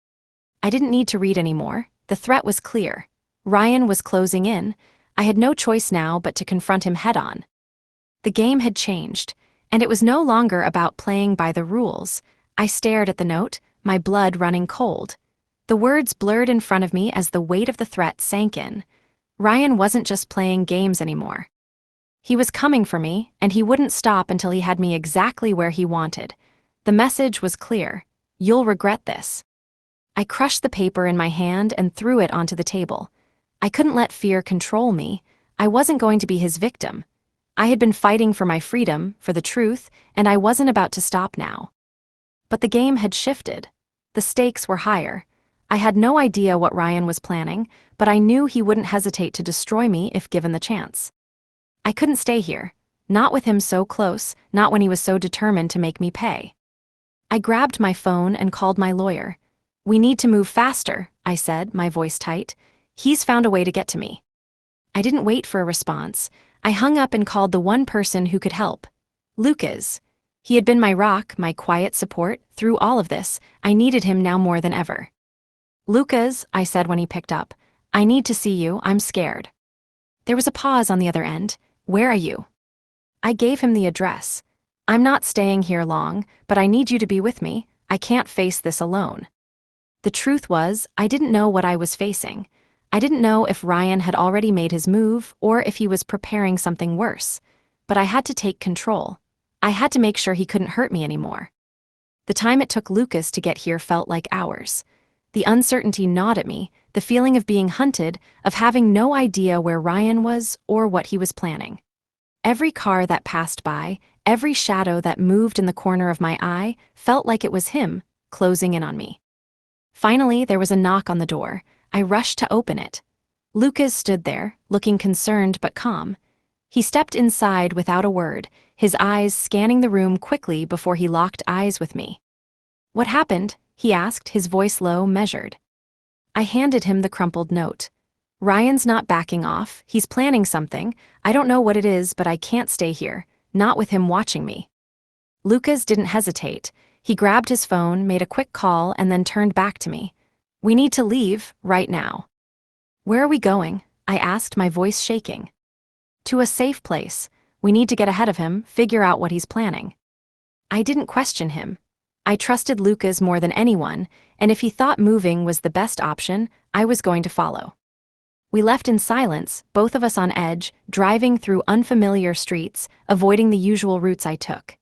I didn't need to read anymore. The threat was clear. Ryan was closing in. I had no choice now but to confront him head-on. The game had changed, and it was no longer about playing by the rules. I stared at the note, my blood running cold. The words blurred in front of me as the weight of the threat sank in. Ryan wasn't just playing games anymore. He was coming for me, and he wouldn't stop until he had me exactly where he wanted. The message was clear. "You'll regret this." I crushed the paper in my hand and threw it onto the table. I couldn't let fear control me. I wasn't going to be his victim. I had been fighting for my freedom, for the truth, and I wasn't about to stop now. But the game had shifted. The stakes were higher. I had no idea what Ryan was planning, but I knew he wouldn't hesitate to destroy me if given the chance. I couldn't stay here. Not with him so close, not when he was so determined to make me pay. I grabbed my phone and called my lawyer. "We need to move faster," I said, my voice tight. "He's found a way to get to me." I didn't wait for a response. I hung up and called the one person who could help. Lucas. He had been my rock, my quiet support. Through all of this, I needed him now more than ever. "Lucas," I said when he picked up, "I need to see you. I'm scared." There was a pause on the other end. "Where are you?" I gave him the address. "I'm not staying here long, but I need you to be with me. I can't face this alone." The truth was, I didn't know what I was facing. I didn't know if Ryan had already made his move or if he was preparing something worse. But I had to take control. I had to make sure he couldn't hurt me anymore. The time it took Lucas to get here felt like hours. The uncertainty gnawed at me, the feeling of being hunted, of having no idea where Ryan was or what he was planning. Every car that passed by, every shadow that moved in the corner of my eye, felt like it was him, closing in on me. Finally, there was a knock on the door. I rushed to open it. Lucas stood there, looking concerned but calm. He stepped inside without a word, his eyes scanning the room quickly before he locked eyes with me. "What happened?" he asked, his voice low, measured. I handed him the crumpled note. "Ryan's not backing off. He's planning something. I don't know what it is, but I can't stay here, not with him watching me." Lucas didn't hesitate. He grabbed his phone, made a quick call, and then turned back to me. "We need to leave, right now." "Where are we going?" I asked, my voice shaking. "To a safe place. We need to get ahead of him, figure out what he's planning." I didn't question him. I trusted Lucas more than anyone, and if he thought moving was the best option, I was going to follow. We left in silence, both of us on edge, driving through unfamiliar streets, avoiding the usual routes I took.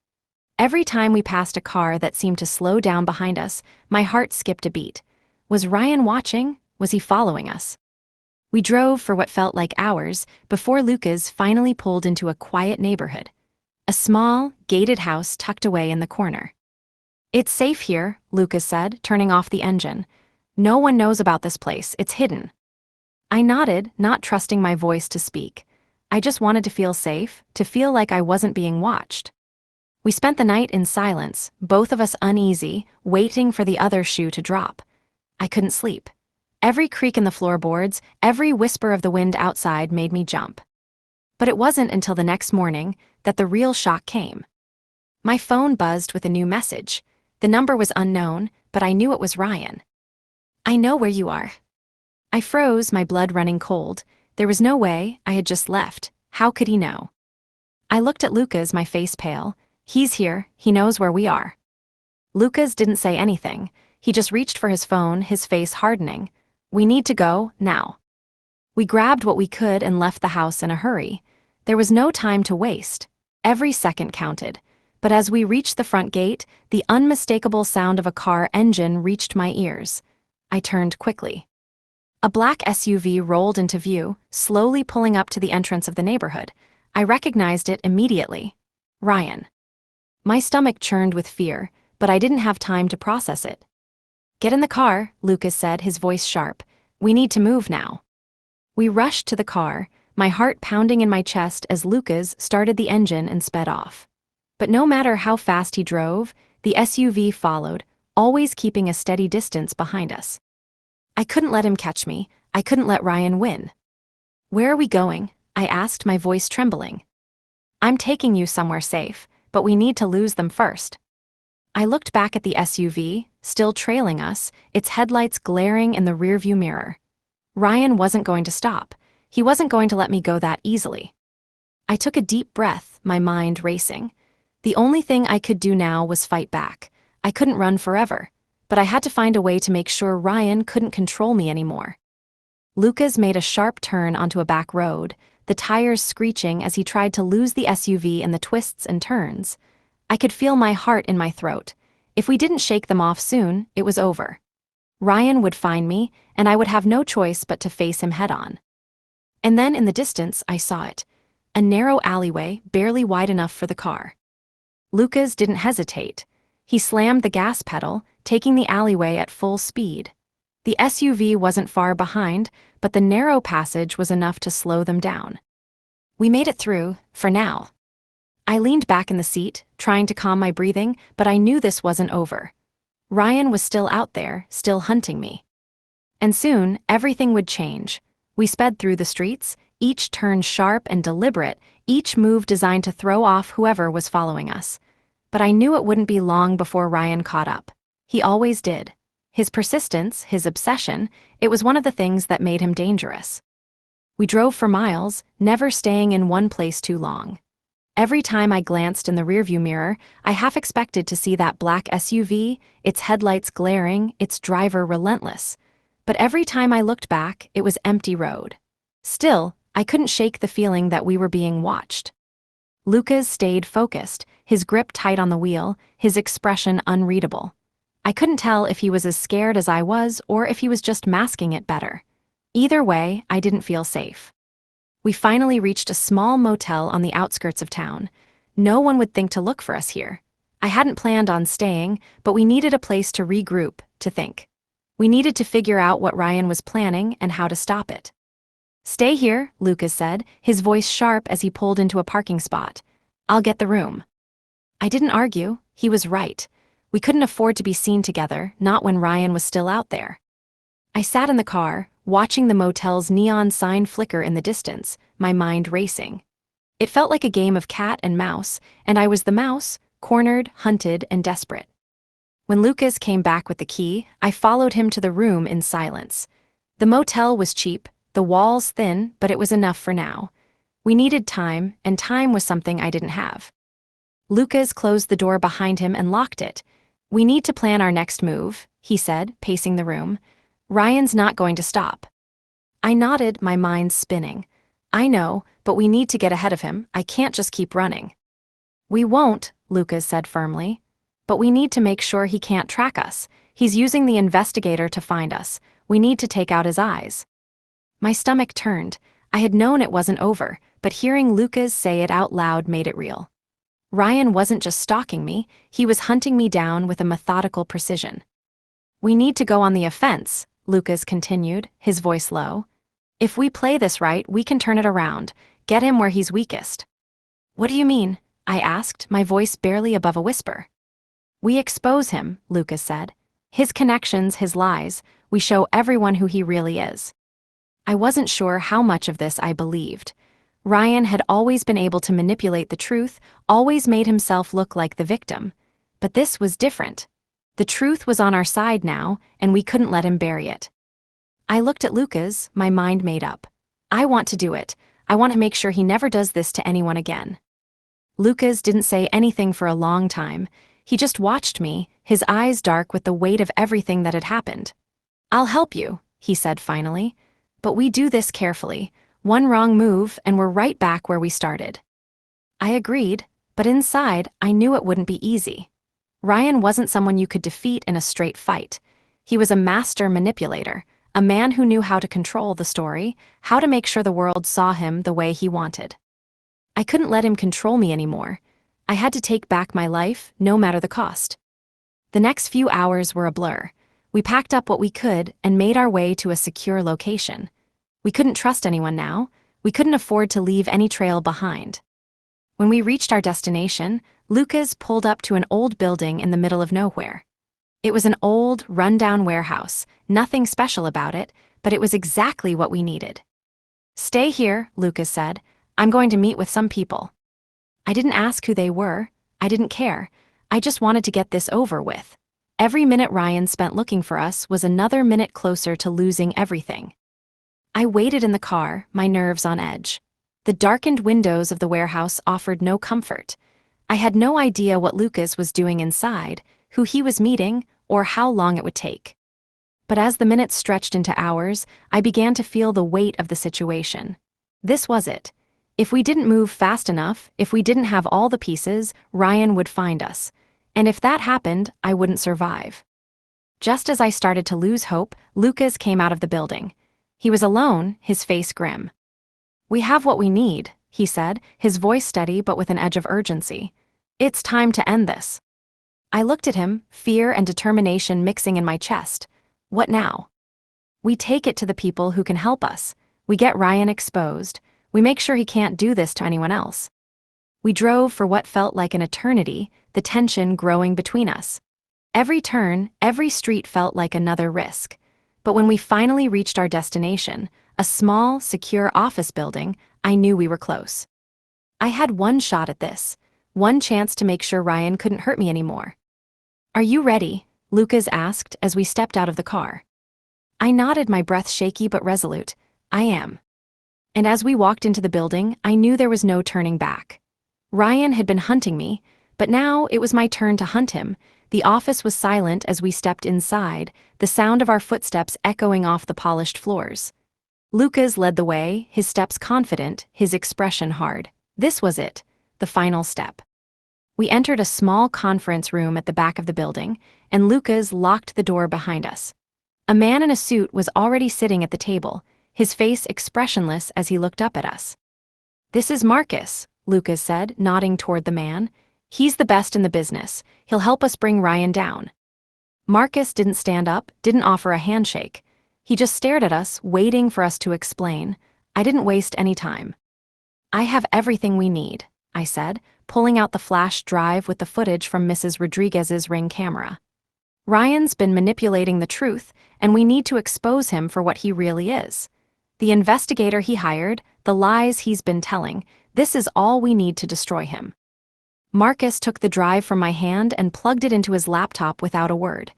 Every time we passed a car that seemed to slow down behind us, my heart skipped a beat. Was Ryan watching? Was he following us? We drove for what felt like hours before Lucas finally pulled into a quiet neighborhood. A small, gated house tucked away in the corner. "It's safe here," Lucas said, turning off the engine. "No one knows about this place. It's hidden." I nodded, not trusting my voice to speak. I just wanted to feel safe, to feel like I wasn't being watched. We spent the night in silence, both of us uneasy, waiting for the other shoe to drop. I couldn't sleep. Every creak in the floorboards, every whisper of the wind outside made me jump. But it wasn't until the next morning that the real shock came. My phone buzzed with a new message. The number was unknown, but I knew it was Ryan. "I know where you are." I froze, my blood running cold. There was no way, I had just left. How could he know? I looked at Lucas, my face pale. "He's here, he knows where we are." Lucas didn't say anything. He just reached for his phone, his face hardening. "We need to go, now." We grabbed what we could and left the house in a hurry. There was no time to waste. Every second counted. But as we reached the front gate, the unmistakable sound of a car engine reached my ears. I turned quickly. A black SUV rolled into view, slowly pulling up to the entrance of the neighborhood. I recognized it immediately. Ryan. My stomach churned with fear, but I didn't have time to process it. "Get in the car," Lucas said, his voice sharp. "We need to move now." We rushed to the car, my heart pounding in my chest as Lucas started the engine and sped off. But no matter how fast he drove, the SUV followed, always keeping a steady distance behind us. I couldn't let him catch me. I couldn't let Ryan win. "Where are we going?" I asked, my voice trembling. "I'm taking you somewhere safe, but we need to lose them first." I looked back at the SUV, still trailing us, its headlights glaring in the rearview mirror. Ryan wasn't going to stop. He wasn't going to let me go that easily. I took a deep breath, my mind racing. The only thing I could do now was fight back. I couldn't run forever, but I had to find a way to make sure Ryan couldn't control me anymore. Lucas made a sharp turn onto a back road, the tires screeching as he tried to lose the SUV in the twists and turns. I could feel my heart in my throat. If we didn't shake them off soon, it was over. Ryan would find me, and I would have no choice but to face him head-on. And then in the distance, I saw it. A narrow alleyway, barely wide enough for the car. Lucas didn't hesitate. He slammed the gas pedal, taking the alleyway at full speed. The SUV wasn't far behind, but the narrow passage was enough to slow them down. We made it through, for now. I leaned back in the seat, trying to calm my breathing, but I knew this wasn't over. Ryan was still out there, still hunting me. And soon, everything would change. We sped through the streets, each turn sharp and deliberate, each move designed to throw off whoever was following us. But I knew it wouldn't be long before Ryan caught up. He always did. His persistence, his obsession, it was one of the things that made him dangerous. We drove for miles, never staying in one place too long. Every time I glanced in the rearview mirror, I half expected to see that black SUV, its headlights glaring, its driver relentless. But every time I looked back, it was empty road. Still, I couldn't shake the feeling that we were being watched. Lucas stayed focused, his grip tight on the wheel, his expression unreadable. I couldn't tell if he was as scared as I was or if he was just masking it better. Either way, I didn't feel safe. We finally reached a small motel on the outskirts of town. No one would think to look for us here. I hadn't planned on staying, but we needed a place to regroup, to think. We needed to figure out what Ryan was planning and how to stop it. "Stay here," Lucas said, his voice sharp as he pulled into a parking spot. "I'll get the room." I didn't argue. He was right. We couldn't afford to be seen together, not when Ryan was still out there. I sat in the car, watching the motel's neon sign flicker in the distance, my mind racing. It felt like a game of cat and mouse, and I was the mouse, cornered, hunted, and desperate. When Lucas came back with the key, I followed him to the room in silence. The motel was cheap, the walls thin, but it was enough for now. We needed time, and time was something I didn't have. Lucas closed the door behind him and locked it. "We need to plan our next move," he said, pacing the room. "Ryan's not going to stop." I nodded, my mind spinning. "I know, but we need to get ahead of him. I can't just keep running." "We won't," Lucas said firmly. "But we need to make sure he can't track us. He's using the investigator to find us. We need to take out his eyes." My stomach turned. I had known it wasn't over, but hearing Lucas say it out loud made it real. Ryan wasn't just stalking me, he was hunting me down with a methodical precision. "We need to go on the offense," Lucas continued, his voice low. "If we play this right, we can turn it around, get him where he's weakest." "What do you mean?" I asked, my voice barely above a whisper. "We expose him," Lucas said. "His connections, his lies, we show everyone who he really is." I wasn't sure how much of this I believed. Ryan had always been able to manipulate the truth, always made himself look like the victim. But this was different. The truth was on our side now, and we couldn't let him bury it. I looked at Lucas, my mind made up. I want to do it. I want to make sure he never does this to anyone again. Lucas didn't say anything for a long time. He just watched me, his eyes dark with the weight of everything that had happened. "I'll help you," he said finally. "But we do this carefully. One wrong move, and we're right back where we started." I agreed. But inside, I knew it wouldn't be easy. Ryan wasn't someone you could defeat in a straight fight. He was a master manipulator, a man who knew how to control the story, how to make sure the world saw him the way he wanted. I couldn't let him control me anymore. I had to take back my life, no matter the cost. The next few hours were a blur. We packed up what we could and made our way to a secure location. We couldn't trust anyone now. We couldn't afford to leave any trail behind. When we reached our destination, Lucas pulled up to an old building in the middle of nowhere. It was an old, run-down warehouse, nothing special about it, but it was exactly what we needed. "Stay here," Lucas said. "I'm going to meet with some people." I didn't ask who they were. I didn't care. I just wanted to get this over with. Every minute Ryan spent looking for us was another minute closer to losing everything. I waited in the car, my nerves on edge. The darkened windows of the warehouse offered no comfort. I had no idea what Lucas was doing inside, who he was meeting, or how long it would take. But as the minutes stretched into hours, I began to feel the weight of the situation. This was it. If we didn't move fast enough, if we didn't have all the pieces, Ryan would find us. And if that happened, I wouldn't survive. Just as I started to lose hope, Lucas came out of the building. He was alone, his face grim. "We have what we need," he said, his voice steady but with an edge of urgency. "It's time to end this." I looked at him, fear and determination mixing in my chest. What now? We take it to the people who can help us. We get Ryan exposed. We make sure he can't do this to anyone else. We drove for what felt like an eternity, the tension growing between us. Every turn, every street felt like another risk. But when we finally reached our destination, a small, secure office building, I knew we were close. I had one shot at this, one chance to make sure Ryan couldn't hurt me anymore. "Are you ready?" Lucas asked as we stepped out of the car. I nodded, my breath shaky but resolute. "I am." And as we walked into the building, I knew there was no turning back. Ryan had been hunting me, but now it was my turn to hunt him. The office was silent as we stepped inside, the sound of our footsteps echoing off the polished floors. Lucas led the way, his steps confident, his expression hard. This was it, the final step. We entered a small conference room at the back of the building, and Lucas locked the door behind us. A man in a suit was already sitting at the table, his face expressionless as he looked up at us. "This is Marcus," Lucas said, nodding toward the man. "He's the best in the business. He'll help us bring Ryan down." Marcus didn't stand up, didn't offer a handshake. He just stared at us, waiting for us to explain. I didn't waste any time. "I have everything we need," I said, pulling out the flash drive with the footage from Mrs. Rodriguez's Ring camera. "Ryan's been manipulating the truth, and we need to expose him for what he really is. The investigator he hired, the lies he's been telling, this is all we need to destroy him." Marcus took the drive from my hand and plugged it into his laptop without a word.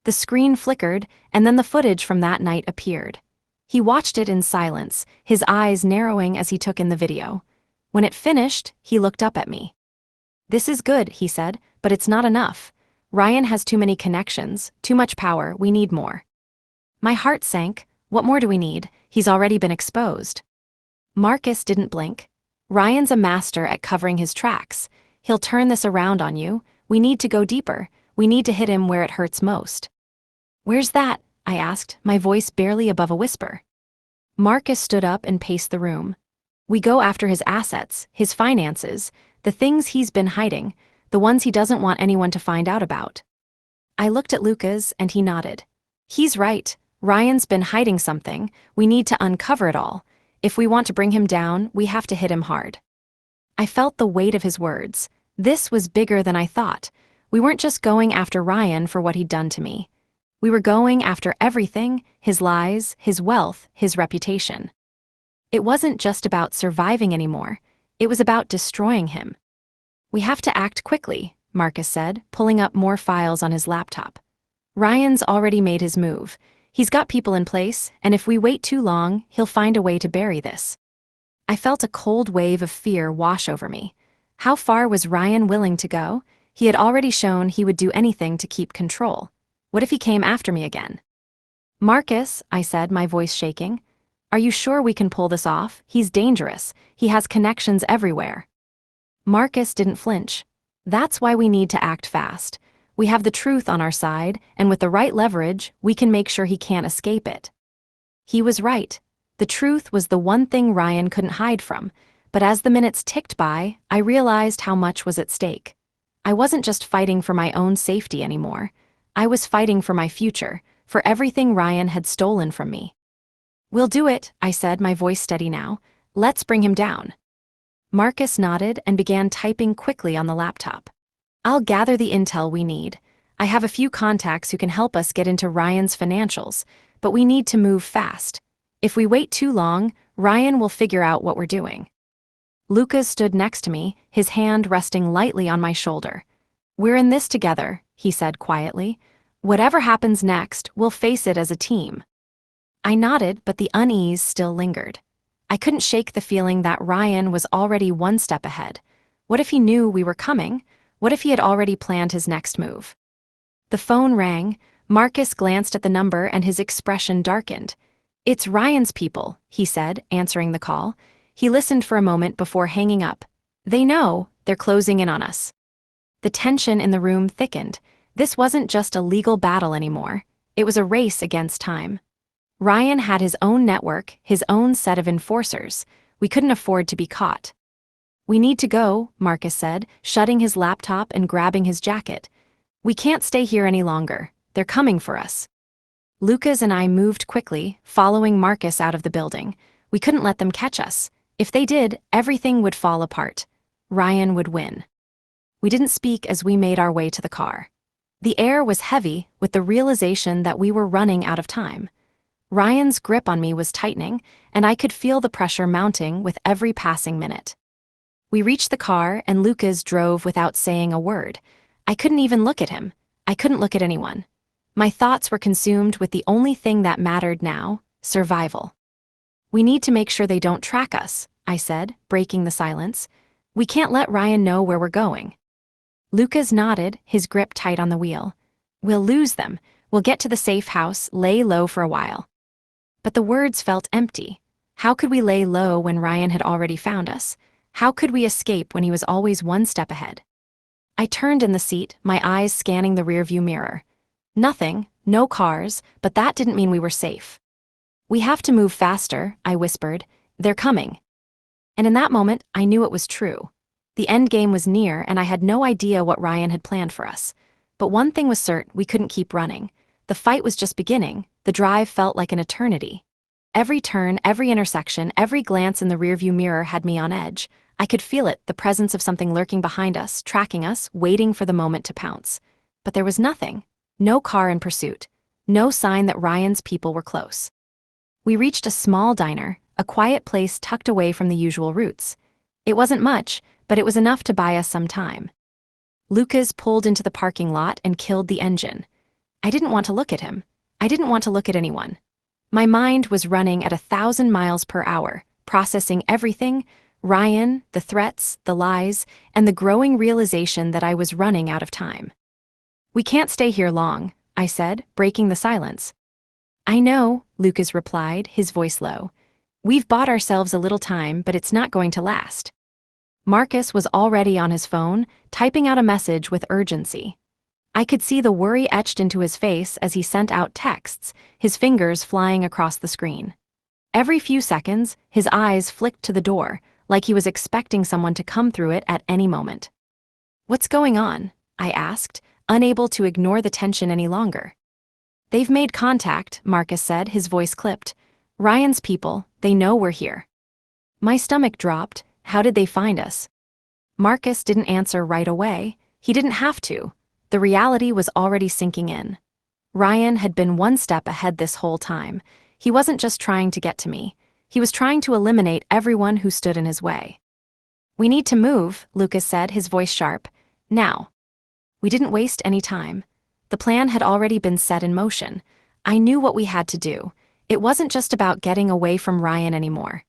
The screen flickered, and then the footage from that night appeared. He watched it in silence, his eyes narrowing as he took in the video. When it finished, he looked up at me. "This is good," he said, "but it's not enough. Ryan has too many connections, too much power, we need more." My heart sank. What more do we need? He's already been exposed. Marcus didn't blink. "Ryan's a master at covering his tracks. He'll turn this around on you. We need to go deeper. We need to hit him where it hurts most." "Where's that?" I asked, my voice barely above a whisper. Marcus stood up and paced the room. "We go after his assets, his finances, the things he's been hiding, the ones he doesn't want anyone to find out about." I looked at Lucas and he nodded. "He's right. Ryan's been hiding something. We need to uncover it all. If we want to bring him down, we have to hit him hard." I felt the weight of his words. This was bigger than I thought. We weren't just going after Ryan for what he'd done to me. We were going after everything, his lies, his wealth, his reputation. It wasn't just about surviving anymore. It was about destroying him. "We have to act quickly," Marcus said, pulling up more files on his laptop. "Ryan's already made his move. He's got people in place, and if we wait too long, he'll find a way to bury this." I felt a cold wave of fear wash over me. How far was Ryan willing to go? He had already shown he would do anything to keep control. What if he came after me again? "Marcus," I said, my voice shaking, "are you sure we can pull this off? He's dangerous. He has connections everywhere." Marcus didn't flinch. That's why we need to act fast. We have the truth on our side, and with the right leverage, we can make sure he can't escape it. He was right. The truth was the one thing Ryan couldn't hide from, but as the minutes ticked by, I realized how much was at stake. I wasn't just fighting for my own safety anymore. I was fighting for my future, for everything Ryan had stolen from me. "We'll do it," I said, my voice steady now. "Let's bring him down." Marcus nodded and began typing quickly on the laptop. "I'll gather the intel we need. I have a few contacts who can help us get into Ryan's financials, but we need to move fast. If we wait too long, Ryan will figure out what we're doing." Lucas stood next to me, his hand resting lightly on my shoulder. "We're in this together," he said quietly. "Whatever happens next, we'll face it as a team." I nodded, but the unease still lingered. I couldn't shake the feeling that Ryan was already one step ahead. What if he knew we were coming? What if he had already planned his next move? The phone rang. Marcus glanced at the number and his expression darkened. "It's Ryan's people," he said, answering the call. He listened for a moment before hanging up. "They know, they're closing in on us." The tension in the room thickened. This wasn't just a legal battle anymore. It was a race against time. Ryan had his own network, his own set of enforcers. We couldn't afford to be caught. "We need to go," Marcus said, shutting his laptop and grabbing his jacket. "We can't stay here any longer. They're coming for us." Lucas and I moved quickly, following Marcus out of the building. We couldn't let them catch us. If they did, everything would fall apart. Ryan would win. We didn't speak as we made our way to the car. The air was heavy with the realization that we were running out of time. Ryan's grip on me was tightening, and I could feel the pressure mounting with every passing minute. We reached the car, and Lucas drove without saying a word. I couldn't even look at him. I couldn't look at anyone. My thoughts were consumed with the only thing that mattered now: survival. "We need to make sure they don't track us," I said, breaking the silence. "We can't let Ryan know where we're going." Lucas nodded, his grip tight on the wheel. "We'll lose them. We'll get to the safe house, lay low for a while." But the words felt empty. How could we lay low when Ryan had already found us? How could we escape when he was always one step ahead? I turned in the seat, my eyes scanning the rearview mirror. Nothing, no cars, but that didn't mean we were safe. "We have to move faster," I whispered. "They're coming." And in that moment, I knew it was true. The end game was near, and I had no idea what Ryan had planned for us. But one thing was certain: we couldn't keep running. The fight was just beginning. The drive felt like an eternity. Every turn, every intersection, every glance in the rearview mirror had me on edge. I could feel it, the presence of something lurking behind us, tracking us, waiting for the moment to pounce. But there was nothing. No car in pursuit. No sign that Ryan's people were close. We reached a small diner, a quiet place tucked away from the usual routes. It wasn't much, but it was enough to buy us some time. Lucas pulled into the parking lot and killed the engine. I didn't want to look at him. I didn't want to look at anyone. My mind was running at 1,000 miles per hour, processing everything: Ryan, the threats, the lies, and the growing realization that I was running out of time. "We can't stay here long," I said, breaking the silence. "I know," Lucas replied, his voice low. "We've bought ourselves a little time, but it's not going to last." Marcus was already on his phone, typing out a message with urgency. I could see the worry etched into his face as he sent out texts, his fingers flying across the screen. Every few seconds, his eyes flicked to the door, like he was expecting someone to come through it at any moment. "What's going on?" I asked, unable to ignore the tension any longer. "They've made contact," Marcus said, his voice clipped. "Ryan's people, they know we're here." My stomach dropped. How did they find us? Marcus didn't answer right away. He didn't have to. The reality was already sinking in. Ryan had been one step ahead this whole time. He wasn't just trying to get to me. He was trying to eliminate everyone who stood in his way. "We need to move," Lucas said, his voice sharp. "Now." We didn't waste any time. The plan had already been set in motion. I knew what we had to do. It wasn't just about getting away from Ryan anymore.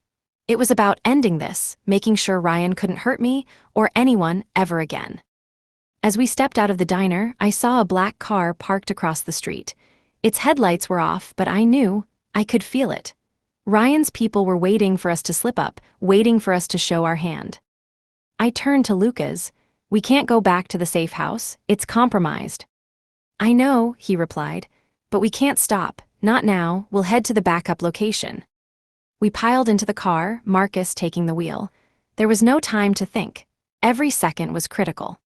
It was about ending this, making sure Ryan couldn't hurt me or anyone ever again. As we stepped out of the diner, I saw a black car parked across the street. Its headlights were off, but I knew, I could feel it. Ryan's people were waiting for us to slip up, waiting for us to show our hand. I turned to Lucas. We can't go back to the safe house, it's compromised. I know, he replied. But we can't stop, not now, we'll head to the backup location. We piled into the car, Marcus taking the wheel. There was no time to think. Every second was critical.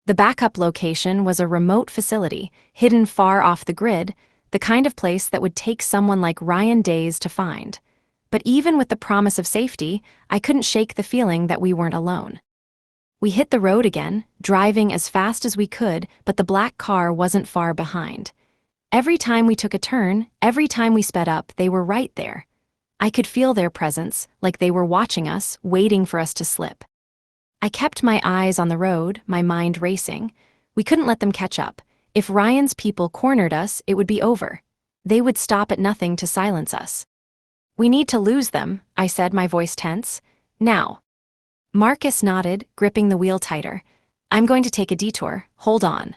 The backup location was a remote facility, hidden far off the grid, the kind of place that would take someone like Ryan days to find. But even with the promise of safety, I couldn't shake the feeling that we weren't alone. We hit the road again, driving as fast as we could, but the black car wasn't far behind. Every time we took a turn, every time we sped up, they were right there. I could feel their presence, like they were watching us, waiting for us to slip. I kept my eyes on the road, my mind racing. We couldn't let them catch up. If Ryan's people cornered us, it would be over. They would stop at nothing to silence us. We need to lose them, I said, my voice tense. Now. Marcus nodded, gripping the wheel tighter. I'm going to take a detour, hold on.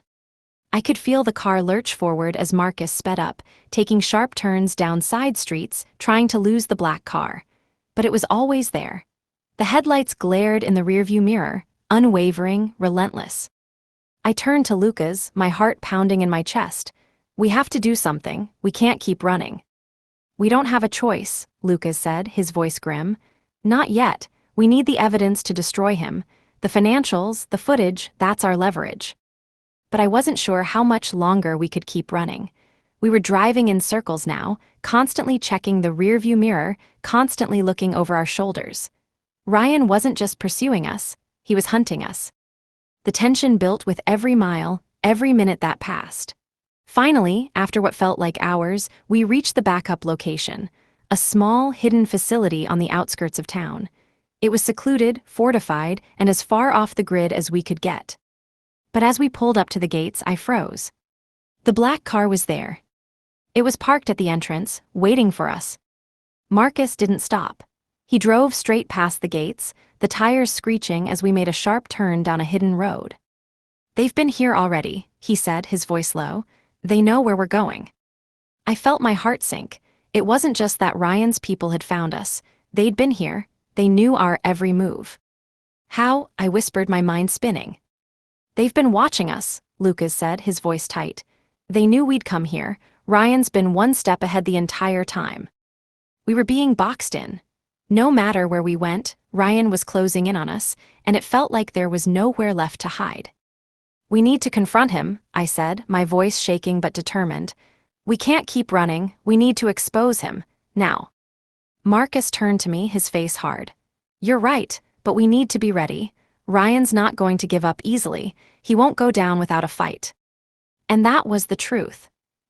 I could feel the car lurch forward as Marcus sped up, taking sharp turns down side streets, trying to lose the black car. But it was always there. The headlights glared in the rearview mirror, unwavering, relentless. I turned to Lucas, my heart pounding in my chest. We have to do something, we can't keep running. We don't have a choice, Lucas said, his voice grim. Not yet. We need the evidence to destroy him. The financials, the footage, that's our leverage. But I wasn't sure how much longer we could keep running. We were driving in circles now, constantly checking the rearview mirror, constantly looking over our shoulders. Ryan wasn't just pursuing us, he was hunting us. The tension built with every mile, every minute that passed. Finally, after what felt like hours, we reached the backup location, a small, hidden facility on the outskirts of town. It was secluded, fortified, and as far off the grid as we could get. But as we pulled up to the gates, I froze. The black car was there. It was parked at the entrance, waiting for us. Marcus didn't stop. He drove straight past the gates, the tires screeching as we made a sharp turn down a hidden road. They've been here already, he said, his voice low. They know where we're going. I felt my heart sink. It wasn't just that Ryan's people had found us. They'd been here. They knew our every move. How? I whispered, my mind spinning. They've been watching us, Lucas said, his voice tight. They knew we'd come here. Ryan's been one step ahead the entire time. We were being boxed in. No matter where we went, Ryan was closing in on us, and it felt like there was nowhere left to hide. We need to confront him, I said, my voice shaking but determined. We can't keep running, we need to expose him, now. Marcus turned to me, his face hard. You're right, but we need to be ready. Ryan's not going to give up easily. He won't go down without a fight. And that was the truth.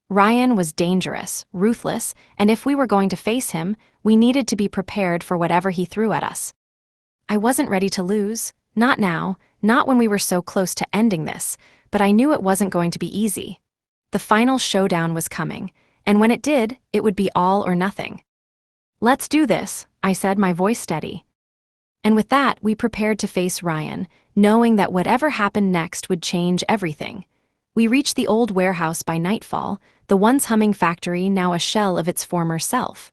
Ryan was dangerous, ruthless, and if we were going to face him, we needed to be prepared for whatever he threw at us. I wasn't ready to lose, not now, not when we were so close to ending this, but I knew it wasn't going to be easy. The final showdown was coming, and when it did, it would be all or nothing. Let's do this, I said, my voice steady. And with that, we prepared to face Ryan, knowing that whatever happened next would change everything. We reached the old warehouse by nightfall, the once humming factory now a shell of its former self.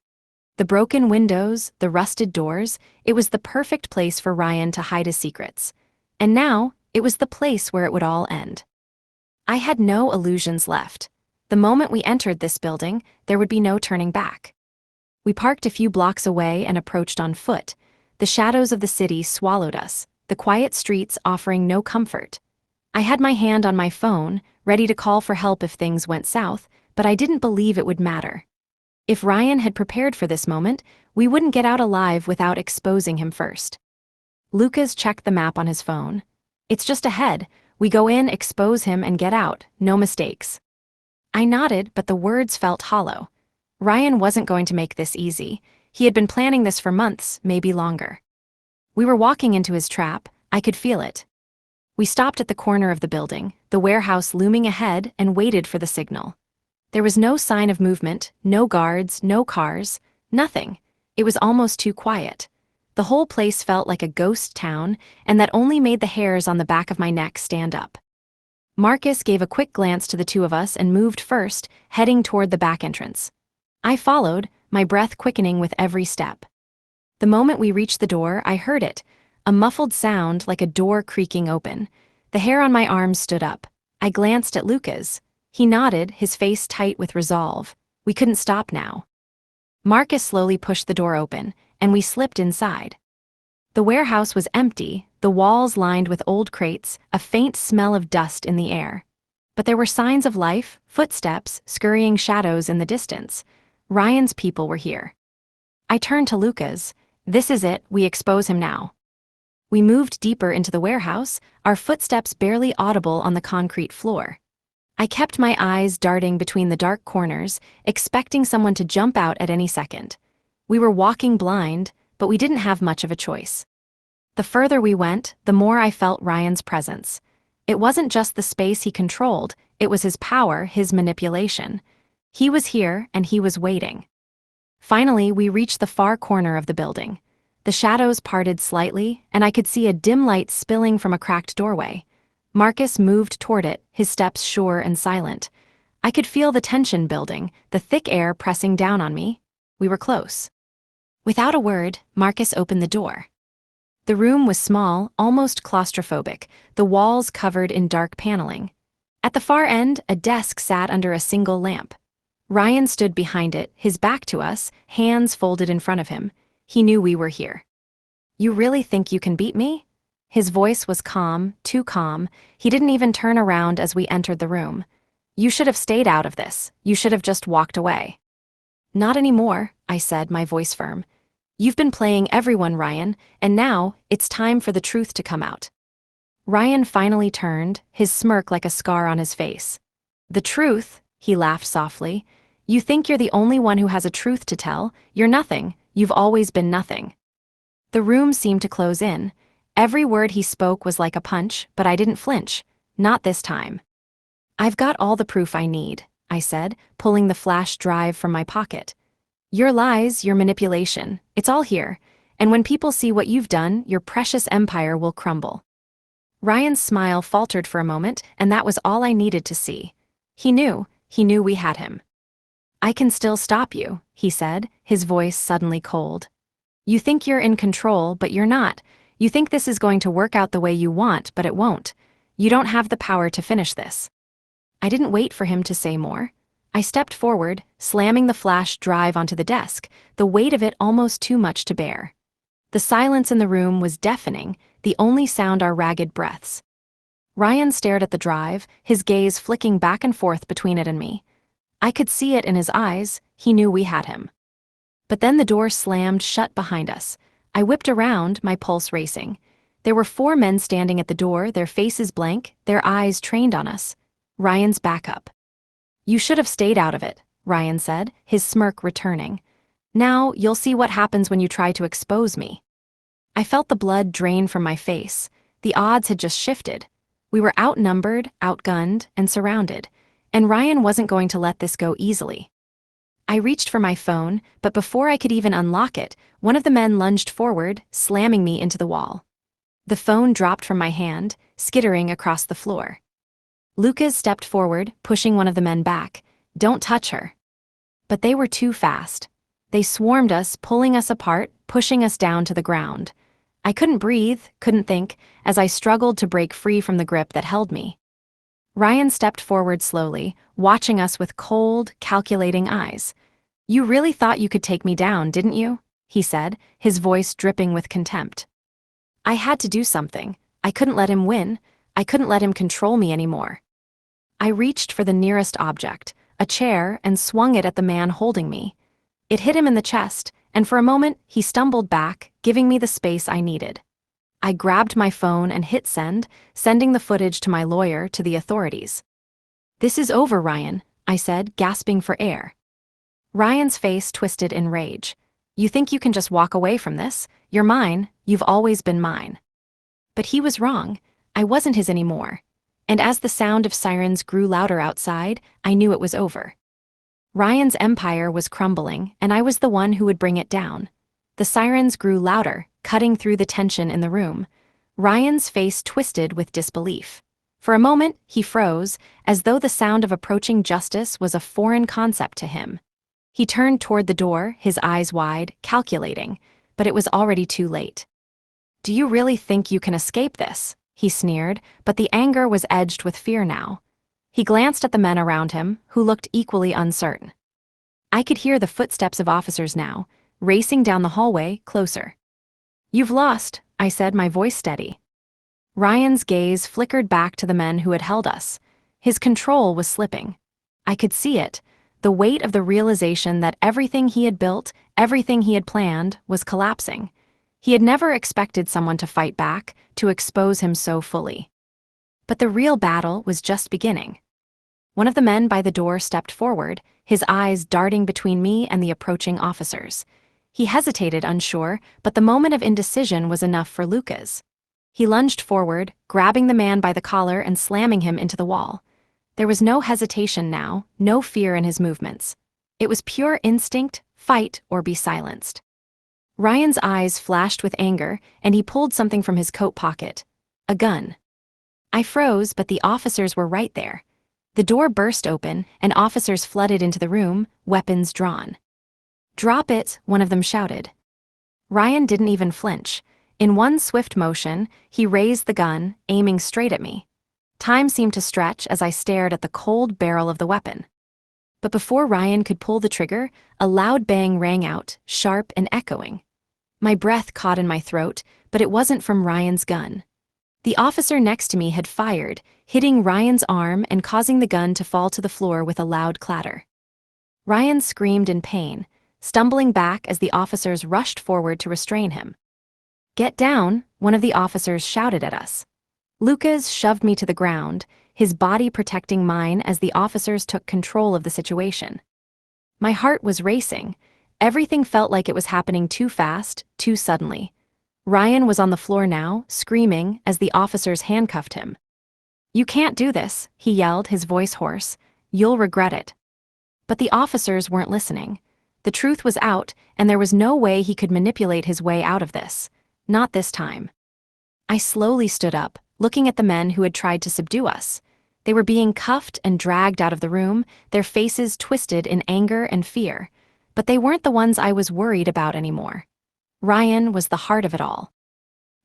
The broken windows, the rusted doors, it was the perfect place for Ryan to hide his secrets. And now, it was the place where it would all end. I had no illusions left. The moment we entered this building, there would be no turning back. We parked a few blocks away and approached on foot. The shadows of the city swallowed us, the quiet streets offering no comfort. I had my hand on my phone, ready to call for help if things went south, but I didn't believe it would matter. If Ryan had prepared for this moment, we wouldn't get out alive without exposing him first. Lucas checked the map on his phone. It's just ahead. We go in, expose him, and get out. No mistakes. I nodded, but the words felt hollow. Ryan wasn't going to make this easy. He had been planning this for months, maybe longer. We were walking into his trap. I could feel it. We stopped at the corner of the building, the warehouse looming ahead, and waited for the signal. There was no sign of movement, no guards, no cars, nothing. It was almost too quiet. The whole place felt like a ghost town, and that only made the hairs on the back of my neck stand up. Marcus gave a quick glance to the two of us and moved first, heading toward the back entrance. I followed, my breath quickening with every step. The moment we reached the door, I heard it, A muffled sound like a door creaking open. The hair on my arms stood up. I glanced at Lucas. He nodded, his face tight with resolve. We couldn't stop now. Marcus slowly pushed the door open, and we slipped inside. The warehouse was empty, the walls lined with old crates, a faint smell of dust in the air. But there were signs of life, footsteps, scurrying shadows in the distance. Ryan's people were here. I turned to Lucas. This is it, we expose him now. We moved deeper into the warehouse, our footsteps barely audible on the concrete floor. I kept my eyes darting between the dark corners, expecting someone to jump out at any second. We were walking blind, but we didn't have much of a choice. The further we went, the more I felt Ryan's presence. It wasn't just the space he controlled, it was his power, his manipulation. He was here, and he was waiting. Finally, we reached the far corner of the building. The shadows parted slightly, and I could see a dim light spilling from a cracked doorway. Marcus moved toward it, his steps sure and silent. I could feel the tension building, the thick air pressing down on me. We were close. Without a word, Marcus opened the door. The room was small, almost claustrophobic, the walls covered in dark paneling. At the far end, a desk sat under a single lamp. Ryan stood behind it, his back to us, hands folded in front of him. He knew we were here. "You really think you can beat me?" His voice was calm, too calm. He didn't even turn around as we entered the room. "You should have stayed out of this. You should have just walked away." "Not anymore," I said, my voice firm. "You've been playing everyone, Ryan, and now it's time for the truth to come out." Ryan finally turned, his smirk like a scar on his face. "The truth?" He laughed softly. "You think you're the only one who has a truth to tell? You're nothing. You've always been nothing." The room seemed to close in. Every word he spoke was like a punch, but I didn't flinch. Not this time. "I've got all the proof I need," I said, pulling the flash drive from my pocket. "Your lies, your manipulation, it's all here. And when people see what you've done, your precious empire will crumble." Ryan's smile faltered for a moment, and that was all I needed to see. He knew we had him. "I can still stop you," he said, his voice suddenly cold. "You think you're in control, but you're not. You think this is going to work out the way you want, but it won't. You don't have the power to finish this." I didn't wait for him to say more. I stepped forward, slamming the flash drive onto the desk, the weight of it almost too much to bear. The silence in the room was deafening, the only sound our ragged breaths. Ryan stared at the drive, his gaze flicking back and forth between it and me. I could see it in his eyes, he knew we had him. But then the door slammed shut behind us. I whipped around, my pulse racing. There were 4 men standing at the door, their faces blank, their eyes trained on us. Ryan's back up. "You should have stayed out of it," Ryan said, his smirk returning. "Now you'll see what happens when you try to expose me." I felt the blood drain from my face. The odds had just shifted. We were outnumbered, outgunned, and surrounded, and Ryan wasn't going to let this go easily. I reached for my phone, but before I could even unlock it, one of the men lunged forward, slamming me into the wall. The phone dropped from my hand, skittering across the floor. Lucas stepped forward, pushing one of the men back. "Don't touch her." But they were too fast. They swarmed us, pulling us apart, pushing us down to the ground. I couldn't breathe, couldn't think, as I struggled to break free from the grip that held me. Ryan stepped forward slowly, watching us with cold, calculating eyes. "You really thought you could take me down, didn't you?" he said, his voice dripping with contempt. I had to do something. I couldn't let him win. I couldn't let him control me anymore. I reached for the nearest object, a chair, and swung it at the man holding me. It hit him in the chest, and for a moment, he stumbled back, giving me the space I needed. I grabbed my phone and hit send, sending the footage to my lawyer, to the authorities. "This is over, Ryan," I said, gasping for air. Ryan's face twisted in rage. "You think you can just walk away from this? You're mine. You've always been mine." But he was wrong. I wasn't his anymore. And as the sound of sirens grew louder outside, I knew it was over. Ryan's empire was crumbling, and I was the one who would bring it down. The sirens grew louder, cutting through the tension in the room. Ryan's face twisted with disbelief. For a moment, he froze, as though the sound of approaching justice was a foreign concept to him. He turned toward the door, his eyes wide, calculating, but it was already too late. "Do you really think you can escape this?" he sneered, but the anger was edged with fear now. He glanced at the men around him, who looked equally uncertain. I could hear the footsteps of officers now, racing down the hallway, closer. "You've lost," I said, my voice steady. Ryan's gaze flickered back to the men who had held us. His control was slipping. I could see it, the weight of the realization that everything he had built, everything he had planned, was collapsing. He had never expected someone to fight back, to expose him so fully. But the real battle was just beginning. One of the men by the door stepped forward, his eyes darting between me and the approaching officers. He hesitated, unsure, but the moment of indecision was enough for Lucas. He lunged forward, grabbing the man by the collar and slamming him into the wall. There was no hesitation now, no fear in his movements. It was pure instinct, fight or be silenced. Ryan's eyes flashed with anger, and he pulled something from his coat pocket. A gun. I froze, but the officers were right there. The door burst open, and officers flooded into the room, weapons drawn. "Drop it," one of them shouted. Ryan didn't even flinch. In one swift motion, he raised the gun, aiming straight at me. Time seemed to stretch as I stared at the cold barrel of the weapon. But before Ryan could pull the trigger, a loud bang rang out, sharp and echoing. My breath caught in my throat, but it wasn't from Ryan's gun. The officer next to me had fired, hitting Ryan's arm and causing the gun to fall to the floor with a loud clatter. Ryan screamed in pain, stumbling back as the officers rushed forward to restrain him. "Get down," one of the officers shouted at us. Lucas shoved me to the ground, his body protecting mine as the officers took control of the situation. My heart was racing. Everything felt like it was happening too fast, too suddenly. Ryan was on the floor now, screaming as the officers handcuffed him. "You can't do this," he yelled, his voice hoarse. "You'll regret it." But the officers weren't listening. The truth was out, and there was no way he could manipulate his way out of this. Not this time. I slowly stood up, looking at the men who had tried to subdue us. They were being cuffed and dragged out of the room, their faces twisted in anger and fear. But they weren't the ones I was worried about anymore. Ryan was the heart of it all.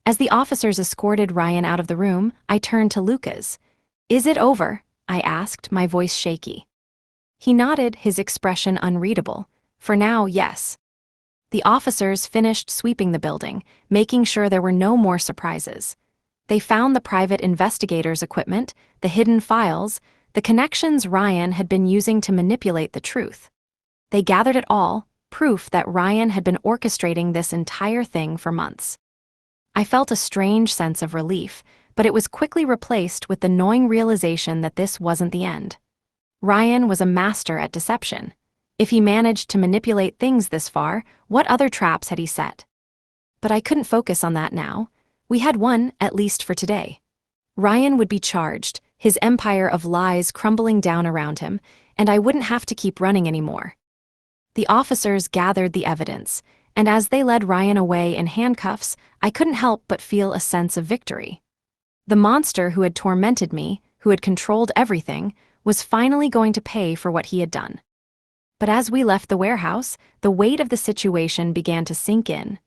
As the officers escorted Ryan out of the room, I turned to Lucas. "Is it over?" I asked, my voice shaky. He nodded, his expression unreadable. "For now, yes." The officers finished sweeping the building, making sure there were no more surprises. They found the private investigators' equipment, the hidden files, the connections Ryan had been using to manipulate the truth. They gathered it all, proof that Ryan had been orchestrating this entire thing for months. I felt a strange sense of relief, but it was quickly replaced with the gnawing realization that this wasn't the end. Ryan was a master at deception. If he managed to manipulate things this far, what other traps had he set? But I couldn't focus on that now. We had won, at least for today. Ryan would be charged, his empire of lies crumbling down around him, and I wouldn't have to keep running anymore. The officers gathered the evidence, and as they led Ryan away in handcuffs, I couldn't help but feel a sense of victory. The monster who had tormented me, who had controlled everything, was finally going to pay for what he had done. But as we left the warehouse, the weight of the situation began to sink in.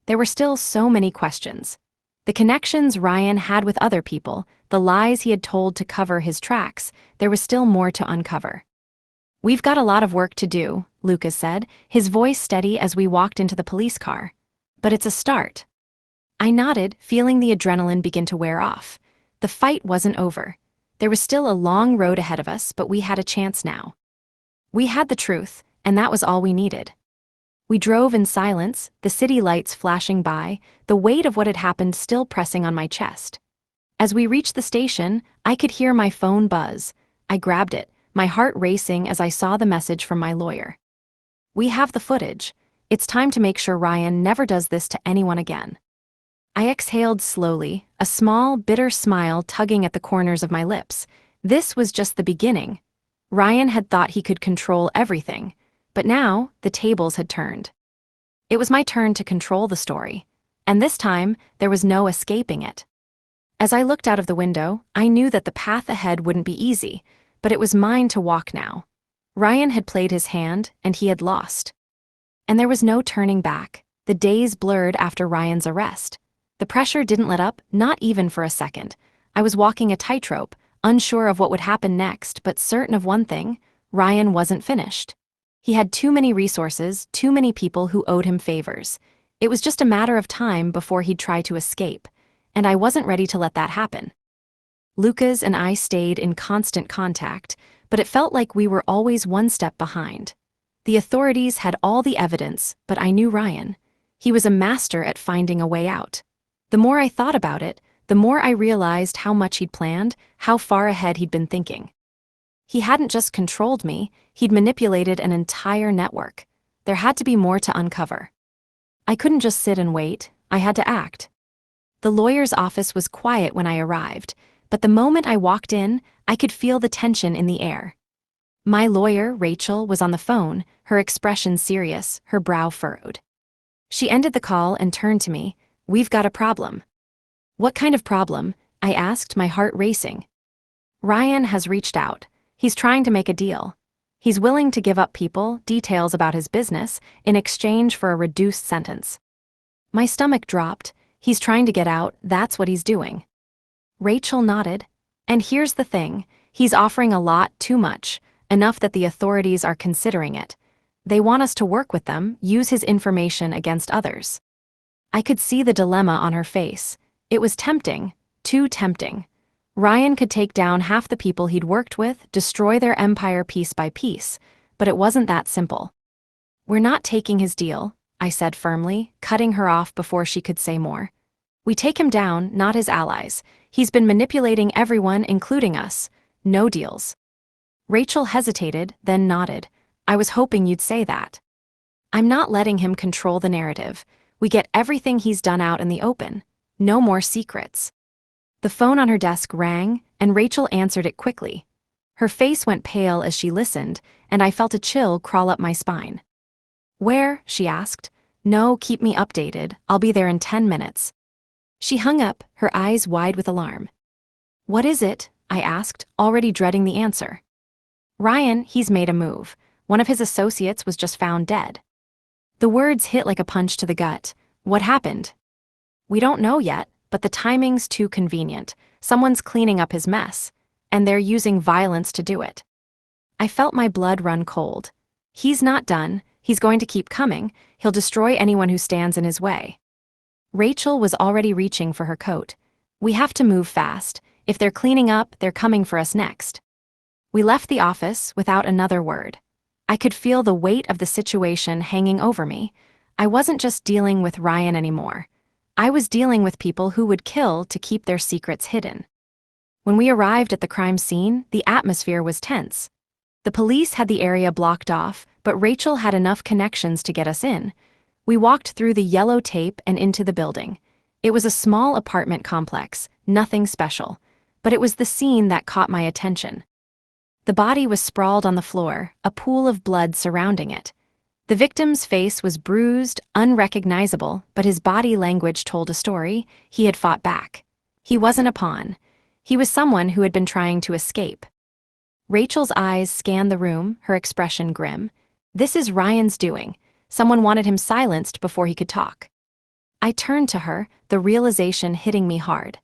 There were still so many questions. The connections Ryan had with other people, the lies he had told to cover his tracks, there was still more to uncover. "We've got a lot of work to do," Lucas said, his voice steady as we walked into the police car. "But it's a start." I nodded, feeling the adrenaline begin to wear off. The fight wasn't over. There was still a long road ahead of us, but we had a chance now. We had the truth, and that was all we needed. We drove in silence, the city lights flashing by, the weight of what had happened still pressing on my chest. As we reached the station, I could hear my phone buzz. I grabbed it, my heart racing as I saw the message from my lawyer. "We have the footage. It's time to make sure Ryan never does this to anyone again." I exhaled slowly, a small, bitter smile tugging at the corners of my lips. This was just the beginning. Ryan had thought he could control everything, but now the tables had turned. It was my turn to control the story, and this time there was no escaping it. As I looked out of the window, I knew that the path ahead wouldn't be easy, but it was mine to walk now. Ryan had played his hand, and he had lost. And there was no turning back. The days blurred after Ryan's arrest. The pressure didn't let up, not even for a second. I was walking a tightrope, unsure of what would happen next, but certain of one thing: Ryan wasn't finished. He had too many resources, too many people who owed him favors. It was just a matter of time before he'd try to escape, and I wasn't ready to let that happen. Lucas and I stayed in constant contact, but it felt like we were always one step behind. The authorities had all the evidence, but I knew Ryan. He was a master at finding a way out. The more I thought about it, the more I realized how much he'd planned, how far ahead he'd been thinking. He hadn't just controlled me, he'd manipulated an entire network. There had to be more to uncover. I couldn't just sit and wait, I had to act. The lawyer's office was quiet when I arrived, but the moment I walked in, I could feel the tension in the air. My lawyer, Rachel, was on the phone, her expression serious, her brow furrowed. She ended the call and turned to me. "We've got a problem." "What kind of problem?" I asked, my heart racing. "Ryan has reached out. He's trying to make a deal. He's willing to give up people, details about his business, in exchange for a reduced sentence." My stomach dropped. "He's trying to get out, that's what he's doing." Rachel nodded. "And here's the thing, he's offering a lot, too much, enough that the authorities are considering it. They want us to work with them, use his information against others." I could see the dilemma on her face. It was tempting, too tempting. Ryan could take down half the people he'd worked with, destroy their empire piece by piece, but it wasn't that simple. "We're not taking his deal," I said firmly, cutting her off before she could say more. "We take him down, not his allies. He's been manipulating everyone, including us. No deals." Rachel hesitated, then nodded. "I was hoping you'd say that." "I'm not letting him control the narrative. We get everything he's done out in the open. No more secrets." The phone on her desk rang, and Rachel answered it quickly. Her face went pale as she listened, and I felt a chill crawl up my spine. "Where?" she asked. "No, keep me updated. I'll be there in 10 minutes. She hung up, her eyes wide with alarm. "What is it?" I asked, already dreading the answer. "Ryan, he's made a move. One of his associates was just found dead." The words hit like a punch to the gut. "What happened?" "We don't know yet, but the timing's too convenient. Someone's cleaning up his mess, and they're using violence to do it." I felt my blood run cold. He's not done. He's going to keep coming. He'll destroy anyone who stands in his way. Rachel was already reaching for her coat. "We have to move fast. If they're cleaning up, they're coming for us next." We left the office without another word. I could feel the weight of the situation hanging over me. I wasn't just dealing with Ryan anymore. I was dealing with people who would kill to keep their secrets hidden. When we arrived at the crime scene, the atmosphere was tense. The police had the area blocked off, but Rachel had enough connections to get us in. We walked through the yellow tape and into the building. It was a small apartment complex, nothing special, but it was the scene that caught my attention. The body was sprawled on the floor, a pool of blood surrounding it. The victim's face was bruised, unrecognizable, but his body language told a story. He had fought back. He wasn't a pawn. He was someone who had been trying to escape. Rachel's eyes scanned the room, her expression grim. "This is Ryan's doing. Someone wanted him silenced before he could talk." I turned to her, the realization hitting me hard.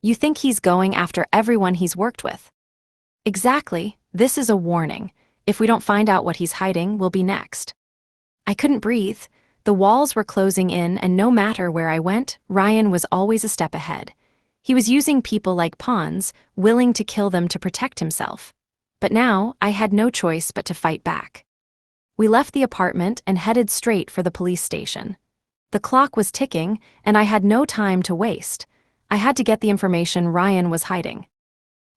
"You think he's going after everyone he's worked with?" "Exactly. This is a warning. If we don't find out what he's hiding, we'll be next." I couldn't breathe. The walls were closing in, and no matter where I went, Ryan was always a step ahead. He was using people like pawns, willing to kill them to protect himself. But now, I had no choice but to fight back. We left the apartment and headed straight for the police station. The clock was ticking, and I had no time to waste. I had to get the information Ryan was hiding.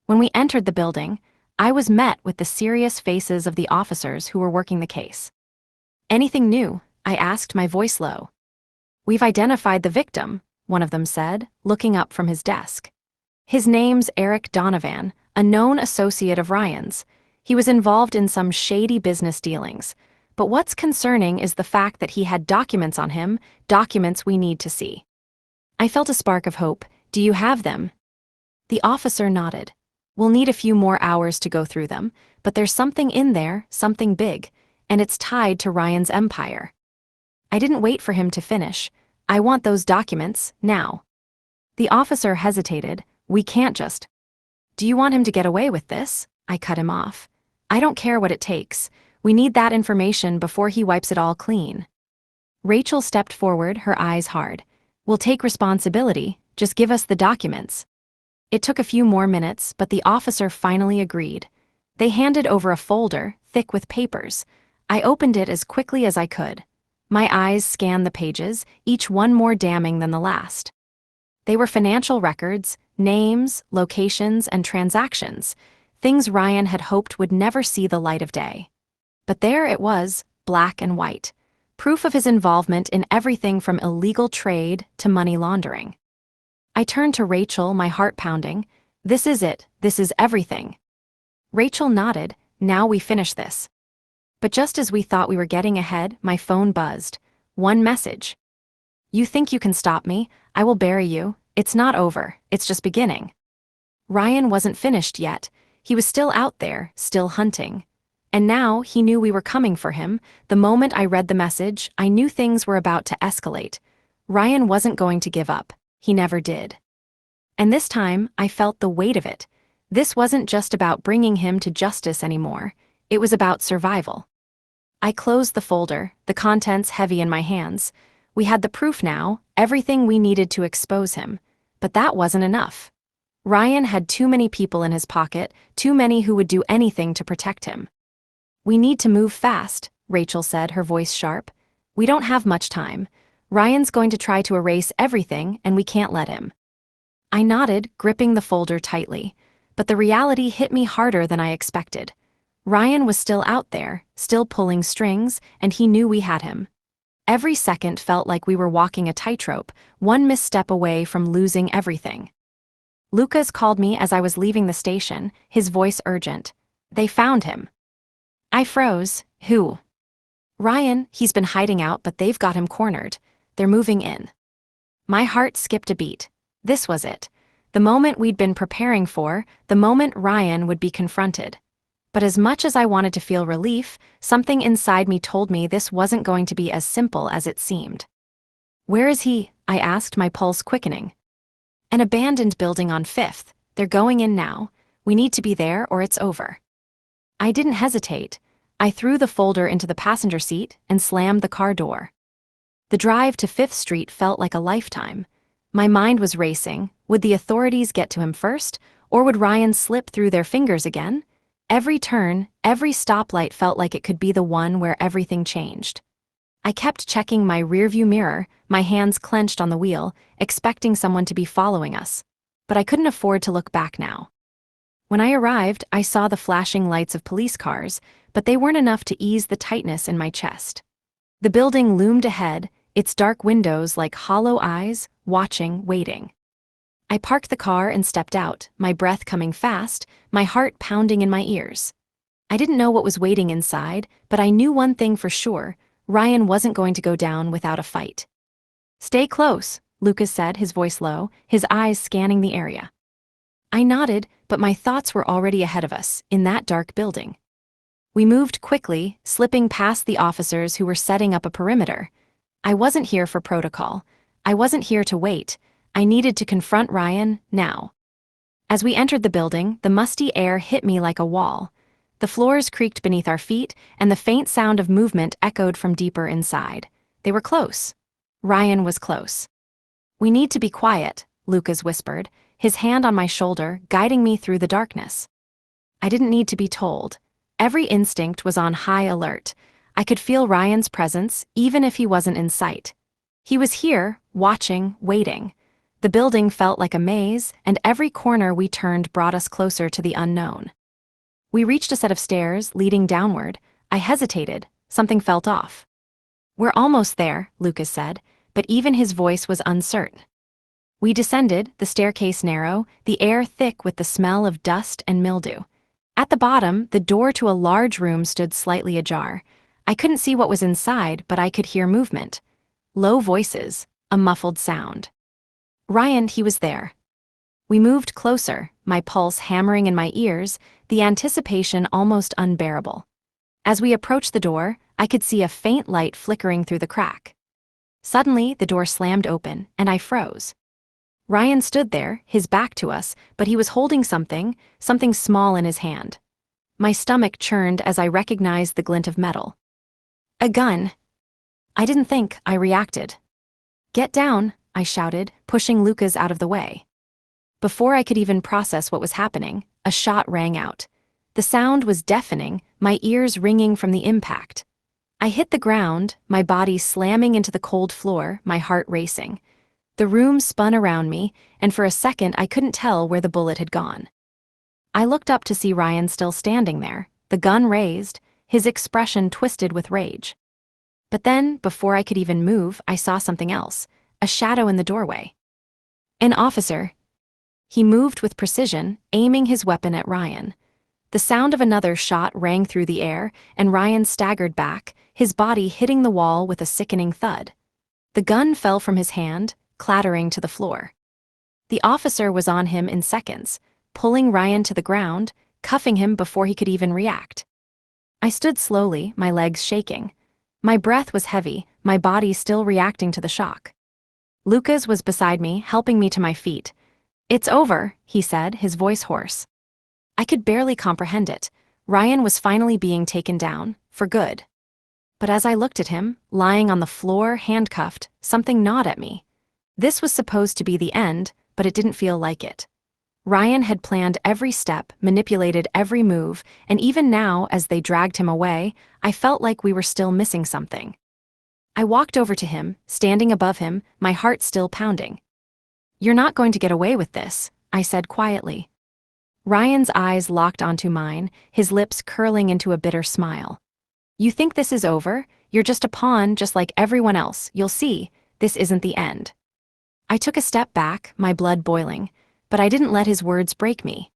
When we entered the building, I was met with the serious faces of the officers who were working the case. "Anything new?" I asked, my voice low. "We've identified the victim," one of them said, looking up from his desk. "His name's Eric Donovan, a known associate of Ryan's. He was involved in some shady business dealings. But what's concerning is the fact that he had documents on him, documents we need to see." I felt a spark of hope. "Do you have them?" The officer nodded. "We'll need a few more hours to go through them, but there's something in there, something big, and it's tied to Ryan's empire." I didn't wait for him to finish. "I want those documents, now." The officer hesitated. "We can't just." "Do you want him to get away with this?" I cut him off. "I don't care what it takes. We need that information before he wipes it all clean." Rachel stepped forward, her eyes hard. "We'll take responsibility, just give us the documents." It took a few more minutes, but the officer finally agreed. They handed over a folder, thick with papers. I opened it as quickly as I could. My eyes scanned the pages, each one more damning than the last. They were financial records, names, locations, and transactions, things Ryan had hoped would never see the light of day. But there it was, black and white, proof of his involvement in everything from illegal trade to money laundering. I turned to Rachel, my heart pounding. "This is it, this is everything." Rachel nodded. "Now we finish this." But just as we thought we were getting ahead, my phone buzzed. One message. "You think you can stop me? I will bury you. It's not over, it's just beginning." Ryan wasn't finished yet. He was still out there, still hunting. And now he knew we were coming for him. The moment I read the message, I knew things were about to escalate. Ryan wasn't going to give up. He never did. And this time, I felt the weight of it. This wasn't just about bringing him to justice anymore. It was about survival. I closed the folder, the contents heavy in my hands. We had the proof now, everything we needed to expose him. But that wasn't enough. Ryan had too many people in his pocket, too many who would do anything to protect him. "We need to move fast," Rachel said, her voice sharp. "We don't have much time. Ryan's going to try to erase everything, and we can't let him." I nodded, gripping the folder tightly. But the reality hit me harder than I expected. Ryan was still out there, still pulling strings, and he knew we had him. Every second felt like we were walking a tightrope, one misstep away from losing everything. Lucas called me as I was leaving the station, his voice urgent. "They found him." I froze. "Who?" "Ryan, he's been hiding out, but they've got him cornered. They're moving in." My heart skipped a beat. This was it. The moment we'd been preparing for, the moment Ryan would be confronted. But as much as I wanted to feel relief, something inside me told me this wasn't going to be as simple as it seemed. "Where is he?" I asked, my pulse quickening. "An abandoned building on 5th. They're going in now. We need to be there or it's over." I didn't hesitate. I threw the folder into the passenger seat and slammed the car door. The drive to 5th Street felt like a lifetime. My mind was racing. Would the authorities get to him first, or would Ryan slip through their fingers again? Every turn, every stoplight felt like it could be the one where everything changed. I kept checking my rearview mirror, my hands clenched on the wheel, expecting someone to be following us. But I couldn't afford to look back now. When I arrived, I saw the flashing lights of police cars, but they weren't enough to ease the tightness in my chest. The building loomed ahead, its dark windows like hollow eyes, watching, waiting. I parked the car and stepped out, my breath coming fast, my heart pounding in my ears. I didn't know what was waiting inside, but I knew one thing for sure: Ryan wasn't going to go down without a fight. "Stay close," Lucas said, his voice low, his eyes scanning the area. I nodded, but my thoughts were already ahead of us, in that dark building. We moved quickly, slipping past the officers who were setting up a perimeter. I wasn't here for protocol. I wasn't here to wait. I needed to confront Ryan, now. As we entered the building, the musty air hit me like a wall. The floors creaked beneath our feet, and the faint sound of movement echoed from deeper inside. They were close. Ryan was close. "We need to be quiet," Lucas whispered, his hand on my shoulder, guiding me through the darkness. I didn't need to be told. Every instinct was on high alert. I could feel Ryan's presence, even if he wasn't in sight. He was here, watching, waiting. The building felt like a maze, and every corner we turned brought us closer to the unknown. We reached a set of stairs leading downward. I hesitated. Something felt off. "We're almost there," Lucas said, but even his voice was uncertain. We descended, the staircase narrow, the air thick with the smell of dust and mildew. At the bottom, the door to a large room stood slightly ajar. I couldn't see what was inside, but I could hear movement. Low voices, a muffled sound. Ryan, he was there. We moved closer, my pulse hammering in my ears, the anticipation almost unbearable. As we approached the door, I could see a faint light flickering through the crack. Suddenly, the door slammed open, and I froze. Ryan stood there, his back to us, but he was holding something small in his hand. My stomach churned as I recognized the glint of metal. A gun. I didn't think, I reacted. "Get down," I shouted, pushing Lucas out of the way. Before I could even process what was happening, a shot rang out. The sound was deafening, my ears ringing from the impact. I hit the ground, my body slamming into the cold floor, my heart racing. The room spun around me, and for a second I couldn't tell where the bullet had gone. I looked up to see Ryan still standing there, the gun raised, his expression twisted with rage. But then, before I could even move, I saw something else, a shadow in the doorway. An officer. He moved with precision, aiming his weapon at Ryan. The sound of another shot rang through the air, and Ryan staggered back, his body hitting the wall with a sickening thud. The gun fell from his hand, clattering to the floor. The officer was on him in seconds, pulling Ryan to the ground, cuffing him before he could even react. I stood slowly, my legs shaking. My breath was heavy, my body still reacting to the shock. Lucas was beside me, helping me to my feet. "It's over," he said, his voice hoarse. I could barely comprehend it. Ryan was finally being taken down, for good. But as I looked at him, lying on the floor, handcuffed, something gnawed at me. This was supposed to be the end, but it didn't feel like it. Ryan had planned every step, manipulated every move, and even now, as they dragged him away, I felt like we were still missing something. I walked over to him, standing above him, my heart still pounding. "You're not going to get away with this," I said quietly. Ryan's eyes locked onto mine, his lips curling into a bitter smile. "You think this is over? You're just a pawn, just like everyone else. You'll see, this isn't the end." I took a step back, my blood boiling, but I didn't let his words break me.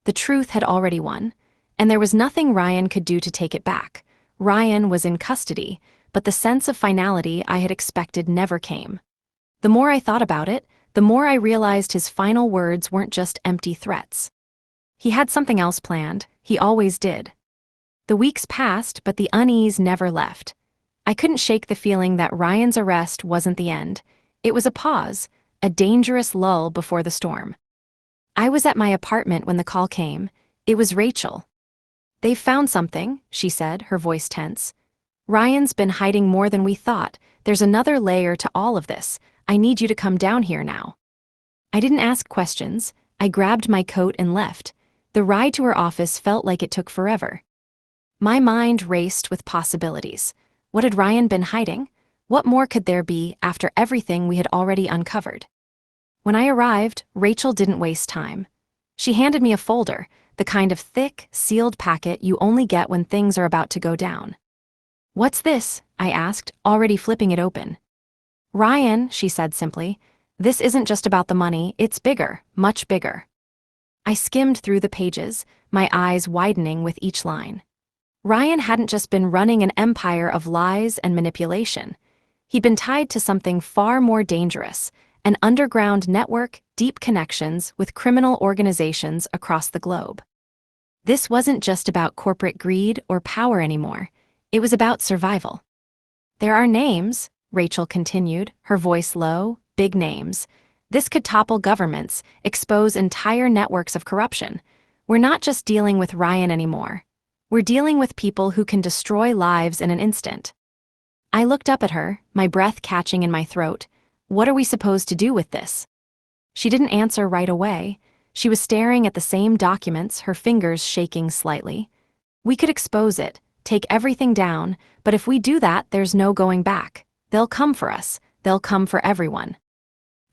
The truth had already won, and there was nothing Ryan could do to take it back. Ryan was in custody, but the sense of finality I had expected never came. The more I thought about it, the more I realized his final words weren't just empty threats. He had something else planned, he always did. The weeks passed, but the unease never left. I couldn't shake the feeling that Ryan's arrest wasn't the end. It was a pause, a dangerous lull before the storm. I was at my apartment when the call came. It was Rachel. "They've found something," she said, her voice tense. "Ryan's been hiding more than we thought. There's another layer to all of this. I need you to come down here now." I didn't ask questions. I grabbed my coat and left. The ride to her office felt like it took forever. My mind raced with possibilities. What had Ryan been hiding? What more could there be after everything we had already uncovered? When I arrived, Rachel didn't waste time. She handed me a folder, the kind of thick, sealed packet you only get when things are about to go down. "What's this?" I asked, already flipping it open. "Ryan," she said simply, "this isn't just about the money, it's bigger, much bigger." I skimmed through the pages, my eyes widening with each line. Ryan hadn't just been running an empire of lies and manipulation. He'd been tied to something far more dangerous, an underground network, deep connections with criminal organizations across the globe. This wasn't just about corporate greed or power anymore. It was about survival. "There are names," Rachel continued, her voice low, "big names. This could topple governments, expose entire networks of corruption. We're not just dealing with Ryan anymore. We're dealing with people who can destroy lives in an instant." I looked up at her, my breath catching in my throat. "What are we supposed to do with this?" She didn't answer right away. She was staring at the same documents, her fingers shaking slightly. "We could expose it, take everything down, but if we do that, there's no going back. They'll come for us. They'll come for everyone."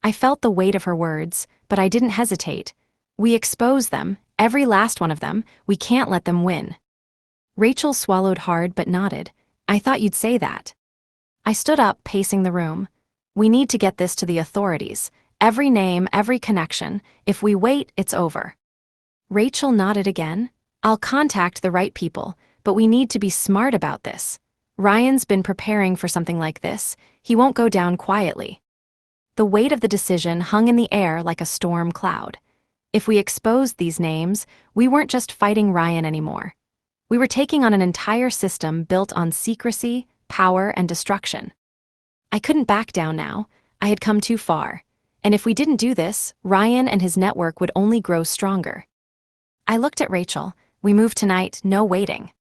I felt the weight of her words, but I didn't hesitate. "We expose them, every last one of them. We can't let them win." Rachel swallowed hard but nodded. "I thought you'd say that." I stood up, pacing the room. "We need to get this to the authorities. Every name, every connection. If we wait, it's over." Rachel nodded again. "I'll contact the right people, but we need to be smart about this. Ryan's been preparing for something like this. He won't go down quietly." The weight of the decision hung in the air like a storm cloud. If we exposed these names, we weren't just fighting Ryan anymore. We were taking on an entire system built on secrecy, power, and destruction. I couldn't back down now. I had come too far. And if we didn't do this, Ryan and his network would only grow stronger. I looked at Rachel. We move tonight, no waiting.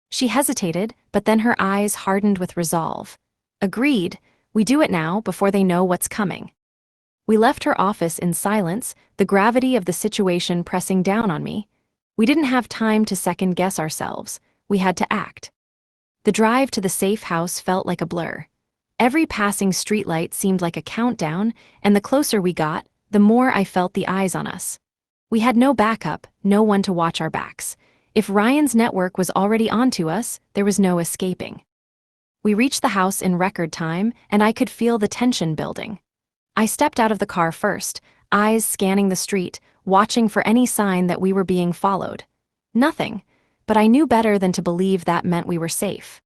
She hesitated, but then her eyes hardened with resolve. Agreed, we do it now before they know what's coming. We left her office in silence, the gravity of the situation pressing down on me. We didn't have time to second-guess ourselves. We had to act. The drive to the safe house felt like a blur. Every passing streetlight seemed like a countdown, and the closer we got, the more I felt the eyes on us. We had no backup, no one to watch our backs. If Ryan's network was already onto us, there was no escaping. We reached the house in record time, and I could feel the tension building. I stepped out of the car first, eyes scanning the street, watching for any sign that we were being followed. Nothing, but I knew better than to believe that meant we were safe.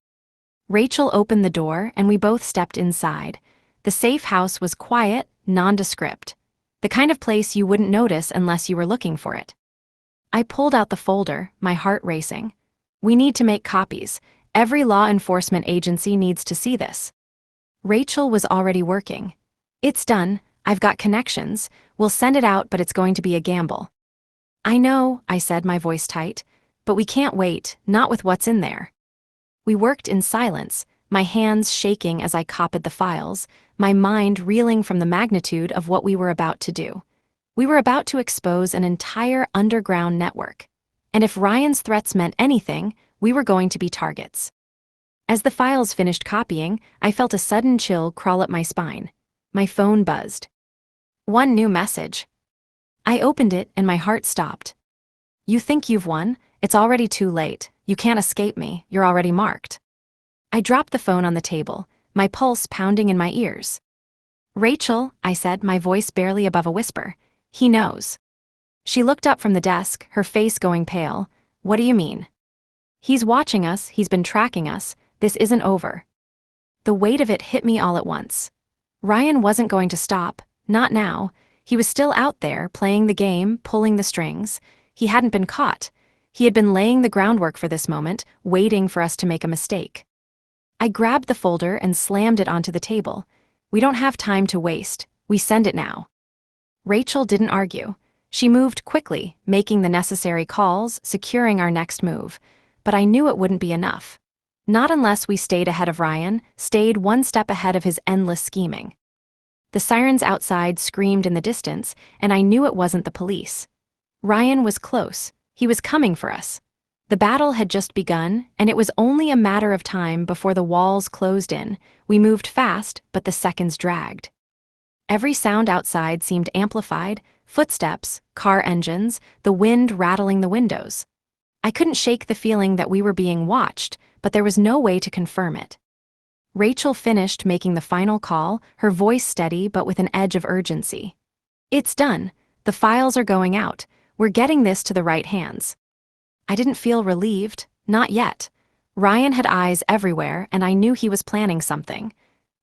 Rachel opened the door, and we both stepped inside. The safe house was quiet, nondescript. The kind of place you wouldn't notice unless you were looking for it. I pulled out the folder, my heart racing. We need to make copies. Every law enforcement agency needs to see this. Rachel was already working. It's done, I've got connections, we'll send it out, but it's going to be a gamble. I know, I said, my voice tight, but we can't wait, not with what's in there. We worked in silence, my hands shaking as I copied the files, my mind reeling from the magnitude of what we were about to do. We were about to expose an entire underground network. And if Ryan's threats meant anything, we were going to be targets. As the files finished copying, I felt a sudden chill crawl up my spine. My phone buzzed. One new message. I opened it and my heart stopped. You think you've won? It's already too late. You can't escape me. You're already marked. I dropped the phone on the table, my pulse pounding in my ears. Rachel, I said, my voice barely above a whisper. He knows. She looked up from the desk, her face going pale. What do you mean? He's watching us, he's been tracking us. This isn't over. The weight of it hit me all at once. Ryan wasn't going to stop, not now. He was still out there, playing the game, pulling the strings. He hadn't been caught. He had been laying the groundwork for this moment, waiting for us to make a mistake. I grabbed the folder and slammed it onto the table. We don't have time to waste. We send it now. Rachel didn't argue. She moved quickly, making the necessary calls, securing our next move. But I knew it wouldn't be enough. Not unless we stayed ahead of Ryan, stayed one step ahead of his endless scheming. The sirens outside screamed in the distance, and I knew it wasn't the police. Ryan was close. He was coming for us. The battle had just begun, and it was only a matter of time before the walls closed in. We moved fast, but the seconds dragged. Every sound outside seemed amplified, footsteps, car engines, the wind rattling the windows. I couldn't shake the feeling that we were being watched, but there was no way to confirm it. Rachel finished making the final call, her voice steady but with an edge of urgency. It's done. The files are going out. We're getting this to the right hands. I didn't feel relieved, not yet. Ryan had eyes everywhere, and I knew he was planning something.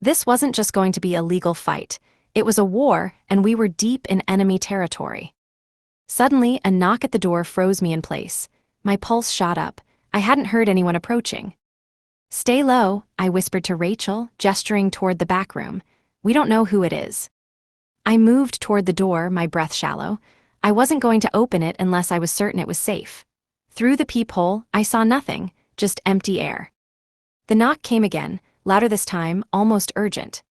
This wasn't just going to be a legal fight. It was a war, and we were deep in enemy territory. Suddenly, a knock at the door froze me in place. My pulse shot up. I hadn't heard anyone approaching. Stay low, I whispered to Rachel, gesturing toward the back room. We don't know who it is. I moved toward the door, my breath shallow. I wasn't going to open it unless I was certain it was safe. Through the peephole, I saw nothing, just empty air. The knock came again, louder this time, almost urgent.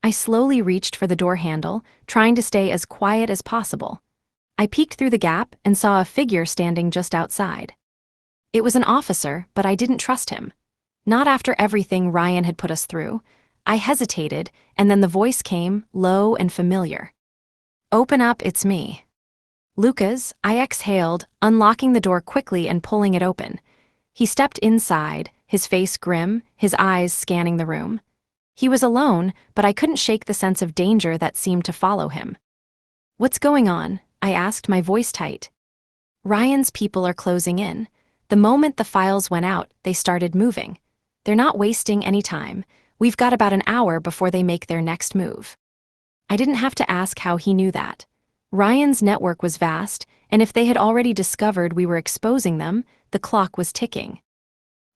I slowly reached for the door handle, trying to stay as quiet as possible. I peeked through the gap and saw a figure standing just outside. It was an officer, but I didn't trust him. Not after everything Ryan had put us through. I hesitated, and then the voice came, low and familiar. Open up, it's me. Lucas, I exhaled, unlocking the door quickly and pulling it open. He stepped inside, his face grim, his eyes scanning the room. He was alone, but I couldn't shake the sense of danger that seemed to follow him. What's going on? I asked, my voice tight. Ryan's people are closing in. The moment the files went out, they started moving. They're not wasting any time. We've got about an hour before they make their next move. I didn't have to ask how he knew that. Ryan's network was vast, and if they had already discovered we were exposing them, the clock was ticking.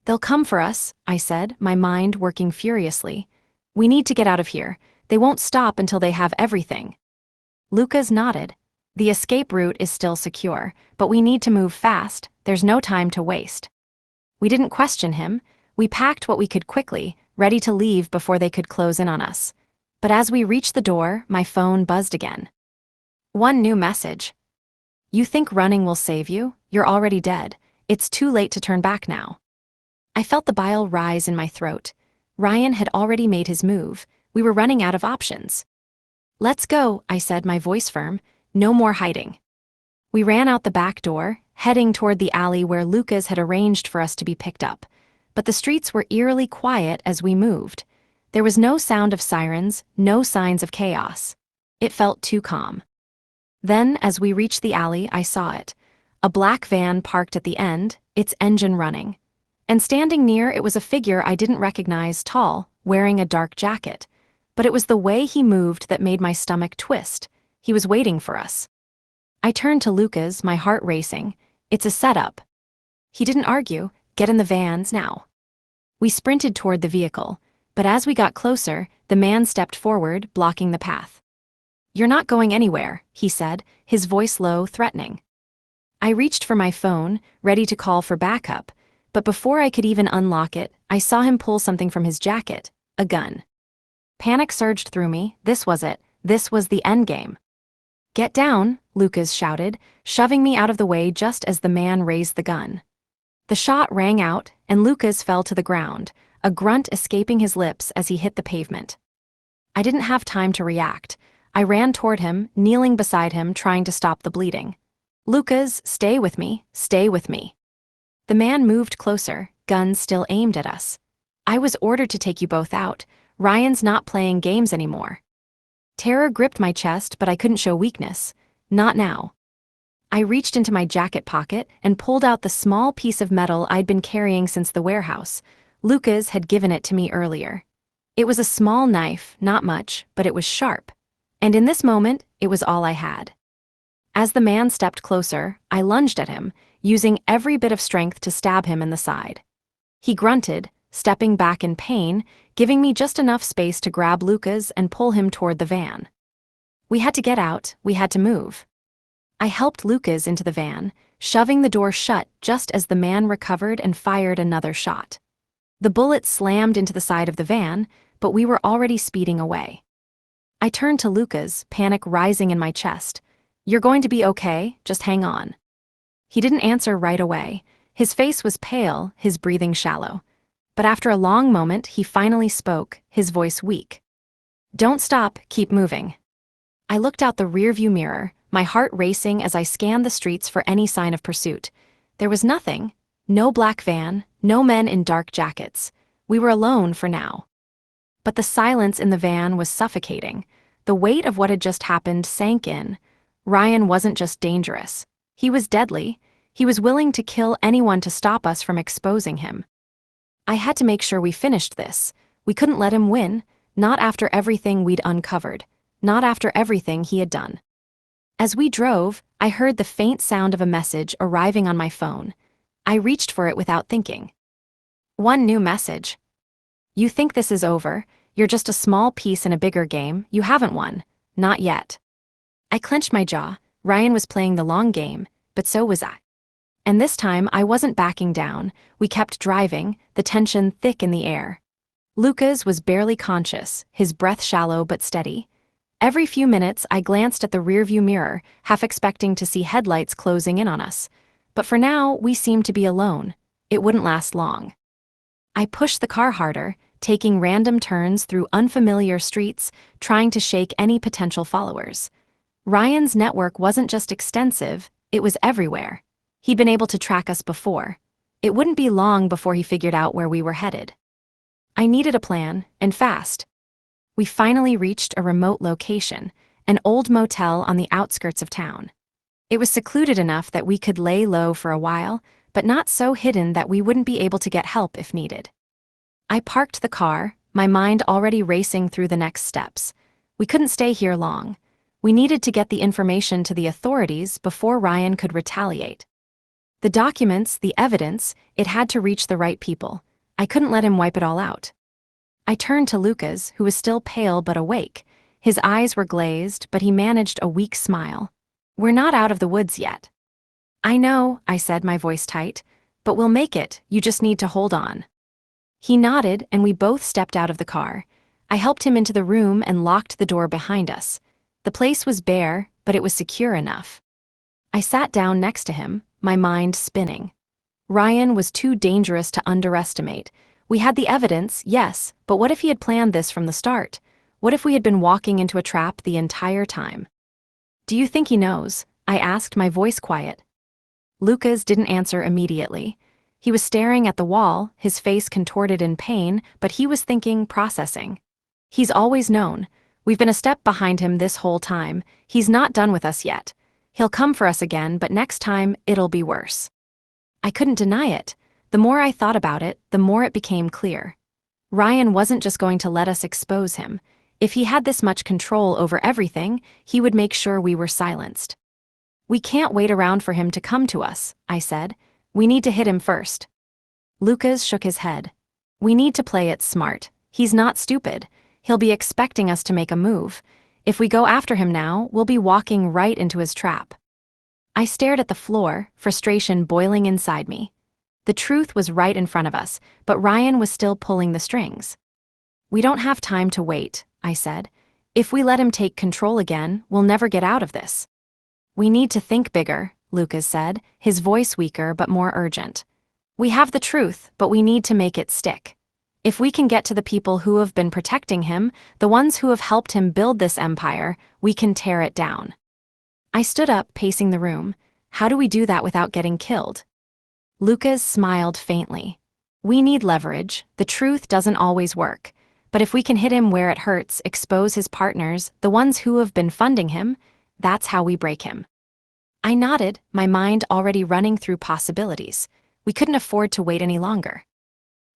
They'll come for us, I said, my mind working furiously. We need to get out of here. They won't stop until they have everything. Lucas nodded. The escape route is still secure, but we need to move fast, there's no time to waste. We didn't question him, we packed what we could quickly, ready to leave before they could close in on us. But as we reached the door, my phone buzzed again. One new message. You think running will save you? You're already dead. It's too late to turn back now. I felt the bile rise in my throat. Ryan had already made his move. We were running out of options. Let's go, I said, my voice firm. No more hiding. We ran out the back door, heading toward the alley where Lucas had arranged for us to be picked up. But the streets were eerily quiet as we moved. There was no sound of sirens, no signs of chaos. It felt too calm. Then, as we reached the alley, I saw it. A black van parked at the end, its engine running. And standing near it was a figure I didn't recognize, tall, wearing a dark jacket. But it was the way he moved that made my stomach twist. He was waiting for us. I turned to Lucas, my heart racing. It's a setup. He didn't argue. Get in the vans now. We sprinted toward the vehicle, but as we got closer, the man stepped forward, blocking the path. You're not going anywhere, he said, his voice low, threatening. I reached for my phone, ready to call for backup, but before I could even unlock it, I saw him pull something from his jacket, a gun. Panic surged through me. This was it. This was the endgame. Get down, Lucas shouted, shoving me out of the way just as the man raised the gun. The shot rang out, and Lucas fell to the ground, a grunt escaping his lips as he hit the pavement. I didn't have time to react. I ran toward him, kneeling beside him, trying to stop the bleeding. Lucas, stay with me, stay with me. The man moved closer, gun still aimed at us. I was ordered to take you both out. Ryan's not playing games anymore. Terror gripped my chest, but I couldn't show weakness. Not now. I reached into my jacket pocket and pulled out the small piece of metal I'd been carrying since the warehouse. Lucas had given it to me earlier. It was a small knife, not much, but it was sharp. And in this moment, it was all I had. As the man stepped closer, I lunged at him, using every bit of strength to stab him in the side. He grunted, stepping back in pain, giving me just enough space to grab Lucas and pull him toward the van. We had to get out, we had to move. I helped Lucas into the van, shoving the door shut just as the man recovered and fired another shot. The bullet slammed into the side of the van, but we were already speeding away. I turned to Lucas, panic rising in my chest. You're going to be okay, just hang on. He didn't answer right away. His face was pale, his breathing shallow. But after a long moment, he finally spoke, his voice weak. Don't stop, keep moving. I looked out the rearview mirror, my heart racing as I scanned the streets for any sign of pursuit. There was nothing. No black van, no men in dark jackets. We were alone for now. But the silence in the van was suffocating. The weight of what had just happened sank in. Ryan wasn't just dangerous. He was deadly. He was willing to kill anyone to stop us from exposing him. I had to make sure we finished this. We couldn't let him win, not after everything we'd uncovered, not after everything he had done. As we drove, I heard the faint sound of a message arriving on my phone. I reached for it without thinking. One new message. You think this is over? You're just a small piece in a bigger game. You haven't won. Not yet. I clenched my jaw. Ryan was playing the long game, but so was I. And this time, I wasn't backing down. We kept driving, the tension thick in the air. Lucas was barely conscious, his breath shallow but steady. Every few minutes, I glanced at the rearview mirror, half expecting to see headlights closing in on us. But for now, we seemed to be alone. It wouldn't last long. I pushed the car harder, taking random turns through unfamiliar streets, trying to shake any potential followers. Ryan's network wasn't just extensive, it was everywhere. He'd been able to track us before. It wouldn't be long before he figured out where we were headed. I needed a plan, and fast. We finally reached a remote location, an old motel on the outskirts of town. It was secluded enough that we could lay low for a while, but not so hidden that we wouldn't be able to get help if needed. I parked the car, my mind already racing through the next steps. We couldn't stay here long. We needed to get the information to the authorities before Ryan could retaliate. The documents, the evidence, it had to reach the right people. I couldn't let him wipe it all out. I turned to Lucas, who was still pale but awake. His eyes were glazed, but he managed a weak smile. "We're not out of the woods yet." "I know," I said, my voice tight, "but we'll make it, you just need to hold on." He nodded, and we both stepped out of the car. I helped him into the room and locked the door behind us. The place was bare, but it was secure enough. I sat down next to him, my mind spinning. Ryan was too dangerous to underestimate. We had the evidence, yes, but what if he had planned this from the start? What if we had been walking into a trap the entire time? "Do you think he knows?" I asked, my voice quiet. Lucas didn't answer immediately. He was staring at the wall, his face contorted in pain, but he was thinking, processing. "He's always known. We've been a step behind him this whole time. He's not done with us yet. He'll come for us again, but next time, it'll be worse." I couldn't deny it. The more I thought about it, the more it became clear. Ryan wasn't just going to let us expose him. If he had this much control over everything, he would make sure we were silenced. "We can't wait around for him to come to us," I said. "We need to hit him first." Lucas shook his head. "We need to play it smart. He's not stupid. He'll be expecting us to make a move. If we go after him now, we'll be walking right into his trap." I stared at the floor, frustration boiling inside me. The truth was right in front of us, but Ryan was still pulling the strings. "We don't have time to wait," I said. "If we let him take control again, we'll never get out of this." "We need to think bigger," Lucas said, his voice weaker but more urgent. "We have the truth, but we need to make it stick. If we can get to the people who have been protecting him, the ones who have helped him build this empire, we can tear it down." I stood up, pacing the room. "How do we do that without getting killed?" Lucas smiled faintly. "We need leverage. The truth doesn't always work. But if we can hit him where it hurts, expose his partners, the ones who have been funding him, that's how we break him." I nodded, my mind already running through possibilities. We couldn't afford to wait any longer.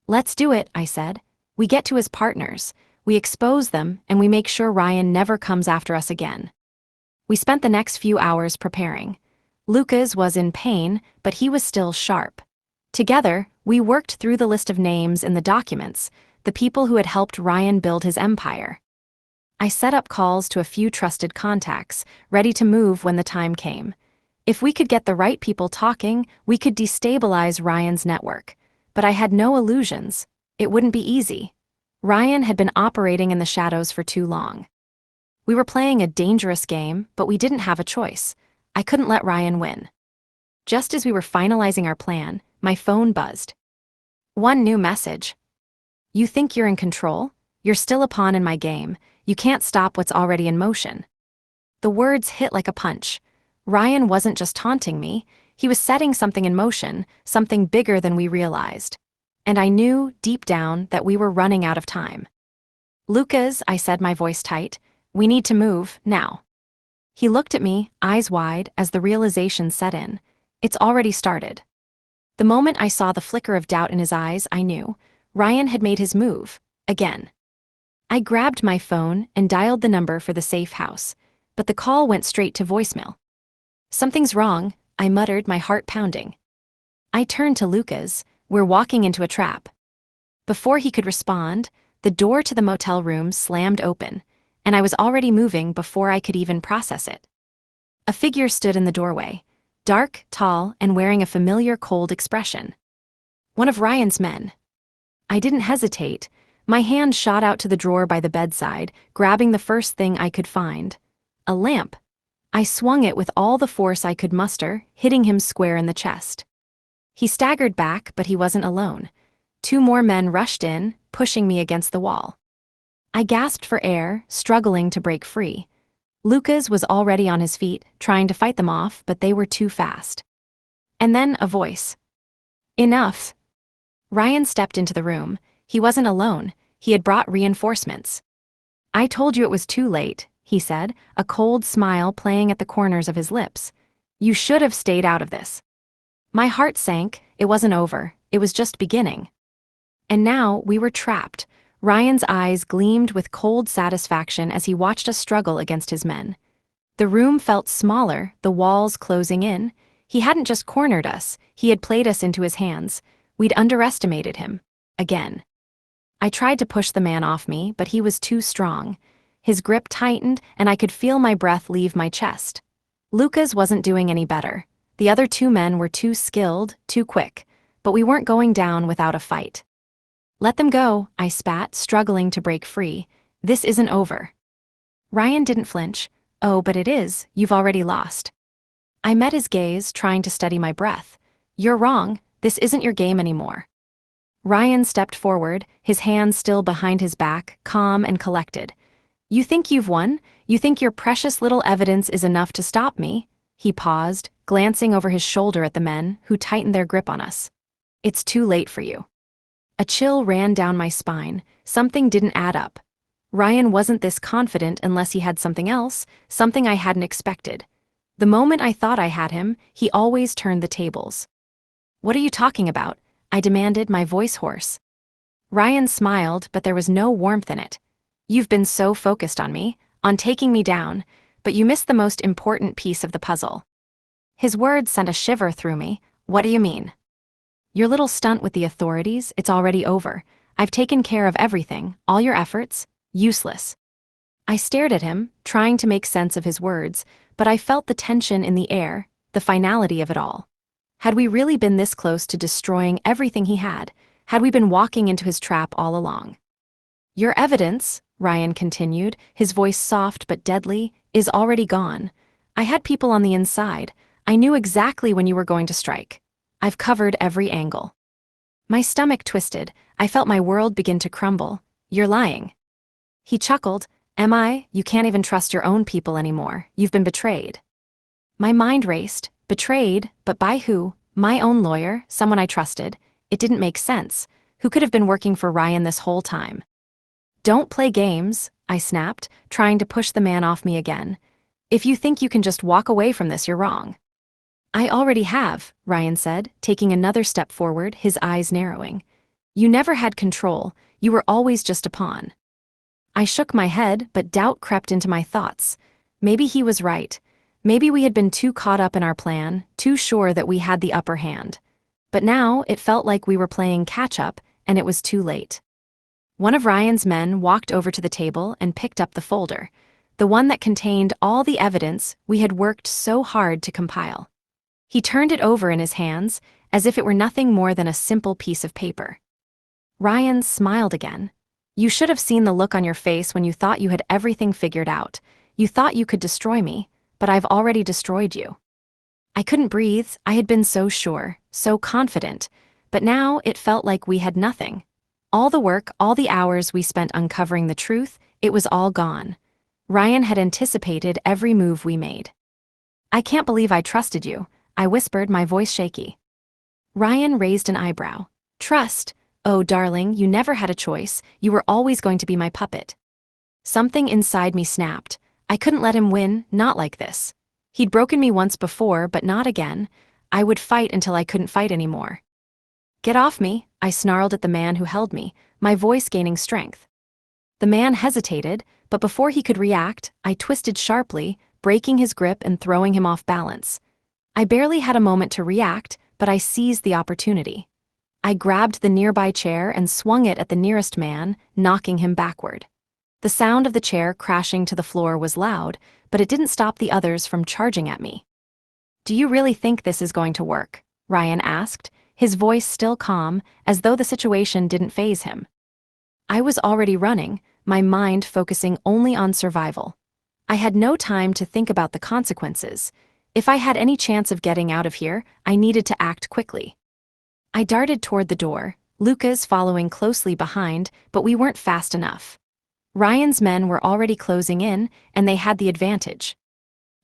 "Let's do it," I said. "We get to his partners, we expose them, and we make sure Ryan never comes after us again." We spent the next few hours preparing. Lucas was in pain, but he was still sharp. Together, we worked through the list of names in the documents, the people who had helped Ryan build his empire. I set up calls to a few trusted contacts, ready to move when the time came. If we could get the right people talking, we could destabilize Ryan's network. But I had no illusions. It wouldn't be easy. Ryan had been operating in the shadows for too long. We were playing a dangerous game, but we didn't have a choice. I couldn't let Ryan win. Just as we were finalizing our plan, my phone buzzed. One new message. "You think you're in control? You're still a pawn in my game. You can't stop what's already in motion." The words hit like a punch. Ryan wasn't just taunting me, he was setting something in motion, something bigger than we realized. And I knew, deep down, that we were running out of time. "Lucas," I said, my voice tight, "we need to move, now." He looked at me, eyes wide, as the realization set in. It's already started. The moment I saw the flicker of doubt in his eyes, I knew. Ryan had made his move, again. I grabbed my phone and dialed the number for the safe house, but the call went straight to voicemail. "Something's wrong," I muttered, my heart pounding. I turned to Lucas. "We're walking into a trap." Before he could respond, the door to the motel room slammed open, and I was already moving before I could even process it. A figure stood in the doorway, dark, tall, and wearing a familiar cold expression. One of Ryan's men. I didn't hesitate. My hand shot out to the drawer by the bedside, grabbing the first thing I could find. A lamp. I swung it with all the force I could muster, hitting him square in the chest. He staggered back, but he wasn't alone. 2 more men rushed in, pushing me against the wall. I gasped for air, struggling to break free. Lucas was already on his feet, trying to fight them off, but they were too fast. And then a voice. "Enough." Ryan stepped into the room. He wasn't alone. He had brought reinforcements. "I told you it was too late," he said, a cold smile playing at the corners of his lips. "You should have stayed out of this." My heart sank. It wasn't over. It was just beginning. And now we were trapped. Ryan's eyes gleamed with cold satisfaction as he watched us struggle against his men. The room felt smaller, the walls closing in. He hadn't just cornered us, he had played us into his hands. We'd underestimated him. Again. I tried to push the man off me, but he was too strong. His grip tightened, and I could feel my breath leave my chest. Lucas wasn't doing any better. The other two men were too skilled, too quick, but we weren't going down without a fight. "Let them go," I spat, struggling to break free. "This isn't over." Ryan didn't flinch. "Oh, but it is. You've already lost." I met his gaze, trying to steady my breath. "You're wrong. This isn't your game anymore." Ryan stepped forward, his hands still behind his back, calm and collected. "You think you've won? You think your precious little evidence is enough to stop me?" He paused, glancing over his shoulder at the men, who tightened their grip on us. "It's too late for you." A chill ran down my spine. Something didn't add up. Ryan wasn't this confident unless he had something else, something I hadn't expected. The moment I thought I had him, he always turned the tables. "What are you talking about?" I demanded, my voice hoarse. Ryan smiled, but there was no warmth in it. "You've been so focused on me, on taking me down, but you missed the most important piece of the puzzle." His words sent a shiver through me. "What do you mean?" "Your little stunt with the authorities, it's already over. I've taken care of everything, all your efforts, useless." I stared at him, trying to make sense of his words, but I felt the tension in the air, the finality of it all. Had we really been this close to destroying everything he had? Had we been walking into his trap all along? "Your evidence," Ryan continued, his voice soft but deadly, "is already gone. I had people on the inside. I knew exactly when you were going to strike. I've covered every angle." My stomach twisted. I felt my world begin to crumble. "You're lying." He chuckled. "Am I? You can't even trust your own people anymore. You've been betrayed." My mind raced. Betrayed, but by who? My own lawyer, someone I trusted. It didn't make sense. Who could have been working for Ryan this whole time? "Don't play games," I snapped, trying to push the man off me again. "If you think you can just walk away from this, you're wrong." "I already have," Ryan said, taking another step forward, his eyes narrowing. "You never had control. You were always just a pawn." I shook my head, but doubt crept into my thoughts. Maybe he was right. Maybe we had been too caught up in our plan, too sure that we had the upper hand. But now it felt like we were playing catch-up, and it was too late. One of Ryan's men walked over to the table and picked up the folder, the one that contained all the evidence we had worked so hard to compile. He turned it over in his hands, as if it were nothing more than a simple piece of paper. Ryan smiled again. "You should have seen the look on your face when you thought you had everything figured out. You thought you could destroy me, but I've already destroyed you." I couldn't breathe. I had been so sure, so confident, but now it felt like we had nothing. All the work, all the hours we spent uncovering the truth, it was all gone. Ryan had anticipated every move we made. "I can't believe I trusted you," I whispered, my voice shaky. Ryan raised an eyebrow. "Trust? Oh, darling, you never had a choice. You were always going to be my puppet." Something inside me snapped. I couldn't let him win, not like this. He'd broken me once before, but not again. I would fight until I couldn't fight anymore. "Get off me," I snarled at the man who held me, my voice gaining strength. The man hesitated, but before he could react, I twisted sharply, breaking his grip and throwing him off balance. I barely had a moment to react, but I seized the opportunity. I grabbed the nearby chair and swung it at the nearest man, knocking him backward. The sound of the chair crashing to the floor was loud, but it didn't stop the others from charging at me. "Do you really think this is going to work?" Ryan asked, his voice still calm, as though the situation didn't faze him. I was already running, my mind focusing only on survival. I had no time to think about the consequences. If I had any chance of getting out of here, I needed to act quickly. I darted toward the door, Lucas following closely behind, but we weren't fast enough. Ryan's men were already closing in, and they had the advantage.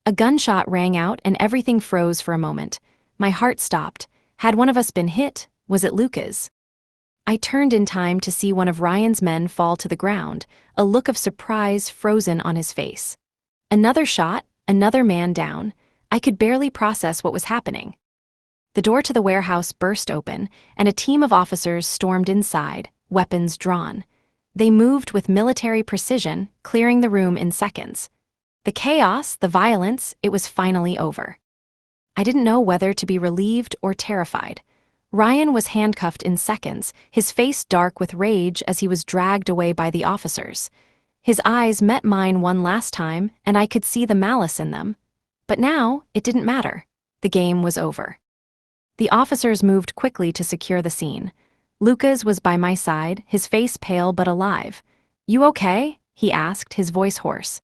A gunshot rang out and everything froze for a moment. My heart stopped. Had one of us been hit? Was it Lucas? I turned in time to see one of Ryan's men fall to the ground, a look of surprise frozen on his face. Another shot, another man down. I could barely process what was happening. The door to the warehouse burst open, and a team of officers stormed inside, weapons drawn. They moved with military precision, clearing the room in seconds. The chaos, the violence, it was finally over. I didn't know whether to be relieved or terrified. Ryan was handcuffed in seconds, his face dark with rage as he was dragged away by the officers. His eyes met mine one last time, and I could see the malice in them. But now, it didn't matter. The game was over. The officers moved quickly to secure the scene. Lucas was by my side, his face pale but alive. "You okay?" he asked, his voice hoarse.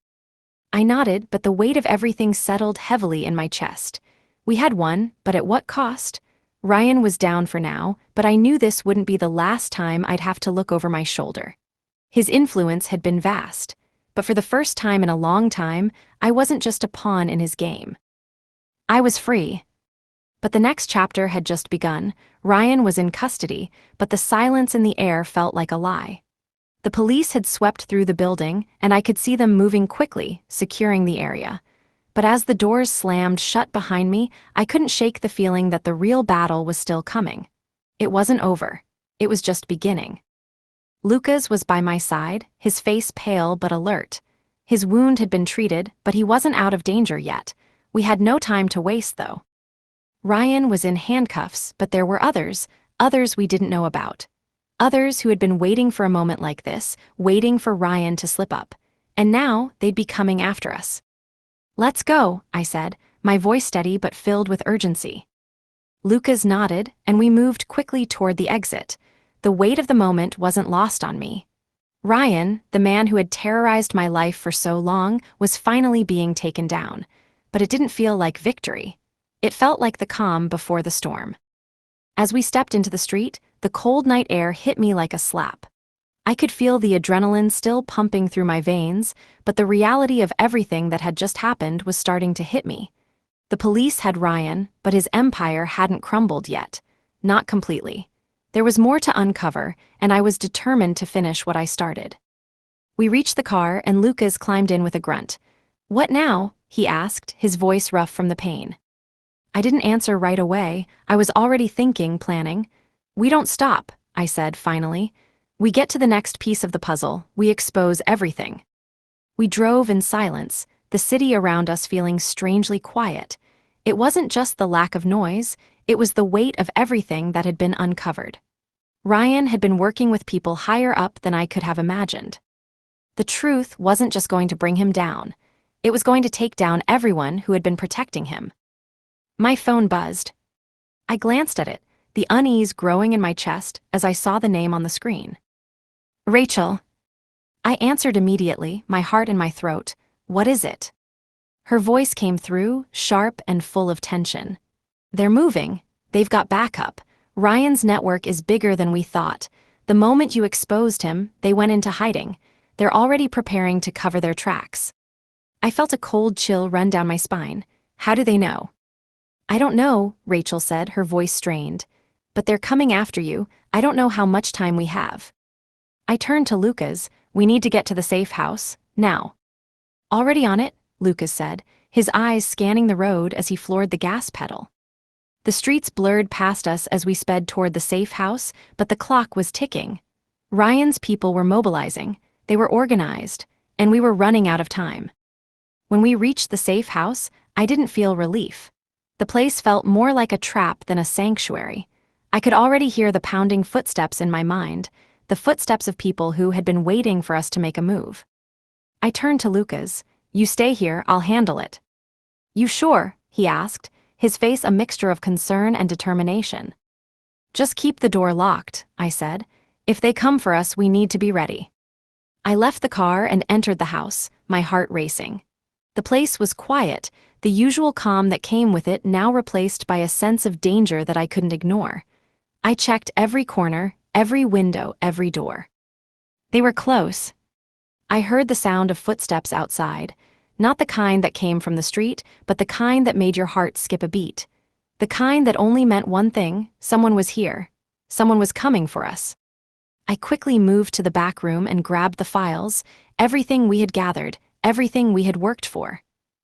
I nodded, but the weight of everything settled heavily in my chest. We had won, but at what cost? Ryan was down for now, but I knew this wouldn't be the last time I'd have to look over my shoulder. His influence had been vast, but for the first time in a long time, I wasn't just a pawn in his game. I was free. But the next chapter had just begun. Ryan was in custody, but the silence in the air felt like a lie. The police had swept through the building, and I could see them moving quickly, securing the area. But as the doors slammed shut behind me, I couldn't shake the feeling that the real battle was still coming. It wasn't over. It was just beginning. Lucas was by my side, his face pale but alert. His wound had been treated, but he wasn't out of danger yet. We had no time to waste, though. Ryan was in handcuffs, but there were others we didn't know about. Others who had been waiting for a moment like this, waiting for Ryan to slip up. And now, they'd be coming after us. "Let's go," I said, my voice steady but filled with urgency. Lucas nodded, and we moved quickly toward the exit. The weight of the moment wasn't lost on me. Ryan, the man who had terrorized my life for so long, was finally being taken down. But it didn't feel like victory. It felt like the calm before the storm. As we stepped into the street, the cold night air hit me like a slap. I could feel the adrenaline still pumping through my veins, but the reality of everything that had just happened was starting to hit me. The police had Ryan, but his empire hadn't crumbled yet. Not completely. There was more to uncover, and I was determined to finish what I started. We reached the car, and Lucas climbed in with a grunt. "What now?" he asked, his voice rough from the pain. I didn't answer right away. I was already thinking, planning. "We don't stop," I said finally. "We get to the next piece of the puzzle. We expose everything." We drove in silence, the city around us feeling strangely quiet. It wasn't just the lack of noise, it was the weight of everything that had been uncovered. Ryan had been working with people higher up than I could have imagined. The truth wasn't just going to bring him down. It was going to take down everyone who had been protecting him. My phone buzzed. I glanced at it, the unease growing in my chest as I saw the name on the screen. "Rachel." I answered immediately, my heart in my throat. "What is it?" Her voice came through, sharp and full of tension. "They're moving. They've got backup. Ryan's network is bigger than we thought. The moment you exposed him, they went into hiding. They're already preparing to cover their tracks." I felt a cold chill run down my spine. "How do they know?" "I don't know," Rachel said, her voice strained. "But they're coming after you. I don't know how much time we have." I turned to Lucas. "We need to get to the safe house, now." "Already on it," Lucas said, his eyes scanning the road as he floored the gas pedal. The streets blurred past us as we sped toward the safe house, but the clock was ticking. Ryan's people were mobilizing, they were organized, and we were running out of time. When we reached the safe house, I didn't feel relief. The place felt more like a trap than a sanctuary. I could already hear the pounding footsteps in my mind, the footsteps of people who had been waiting for us to make a move. I turned to Lucas. "You stay here, I'll handle it." "You sure?" he asked, his face a mixture of concern and determination. "Just keep the door locked," I said. "If they come for us, we need to be ready." I left the car and entered the house, my heart racing. The place was quiet, the usual calm that came with it now replaced by a sense of danger that I couldn't ignore. I checked every corner, every window, every door. They were close. I heard the sound of footsteps outside, not the kind that came from the street, but the kind that made your heart skip a beat. The kind that only meant one thing: someone was here. Someone was coming for us. I quickly moved to the back room and grabbed the files, everything we had gathered, everything we had worked for.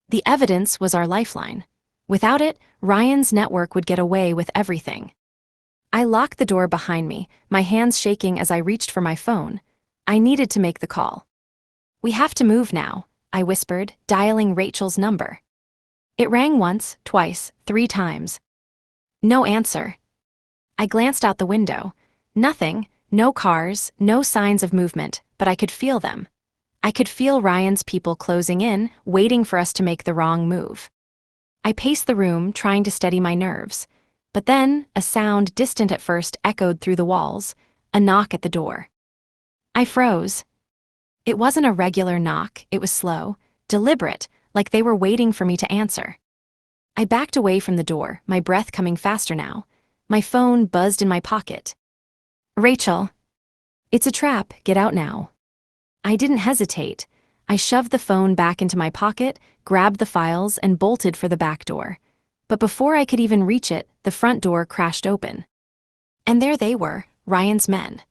The evidence was our lifeline. Without it, Ryan's network would get away with everything. I locked the door behind me, my hands shaking as I reached for my phone. I needed to make the call. "We have to move now," I whispered, dialing Rachel's number. It rang once, twice, 3 times. No answer. I glanced out the window. Nothing, no cars, no signs of movement, but I could feel them. I could feel Ryan's people closing in, waiting for us to make the wrong move. I paced the room, trying to steady my nerves. But then, a sound, distant at first, echoed through the walls, a knock at the door. I froze. It wasn't a regular knock, it was slow, deliberate, like they were waiting for me to answer. I backed away from the door, my breath coming faster now. My phone buzzed in my pocket. "Rachel." "It's a trap, get out now." I didn't hesitate. I shoved the phone back into my pocket, grabbed the files, and bolted for the back door. But before I could even reach it, the front door crashed open. And there they were, Ryan's men.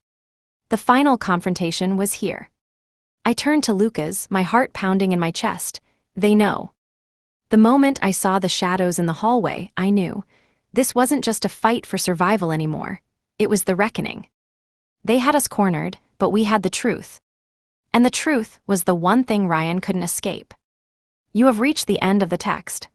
The final confrontation was here. I turned to Lucas, my heart pounding in my chest. They know. The moment I saw the shadows in the hallway, I knew. This wasn't just a fight for survival anymore. It was the reckoning. They had us cornered, but we had the truth. And the truth was the one thing Ryan couldn't escape. You have reached the end of the text.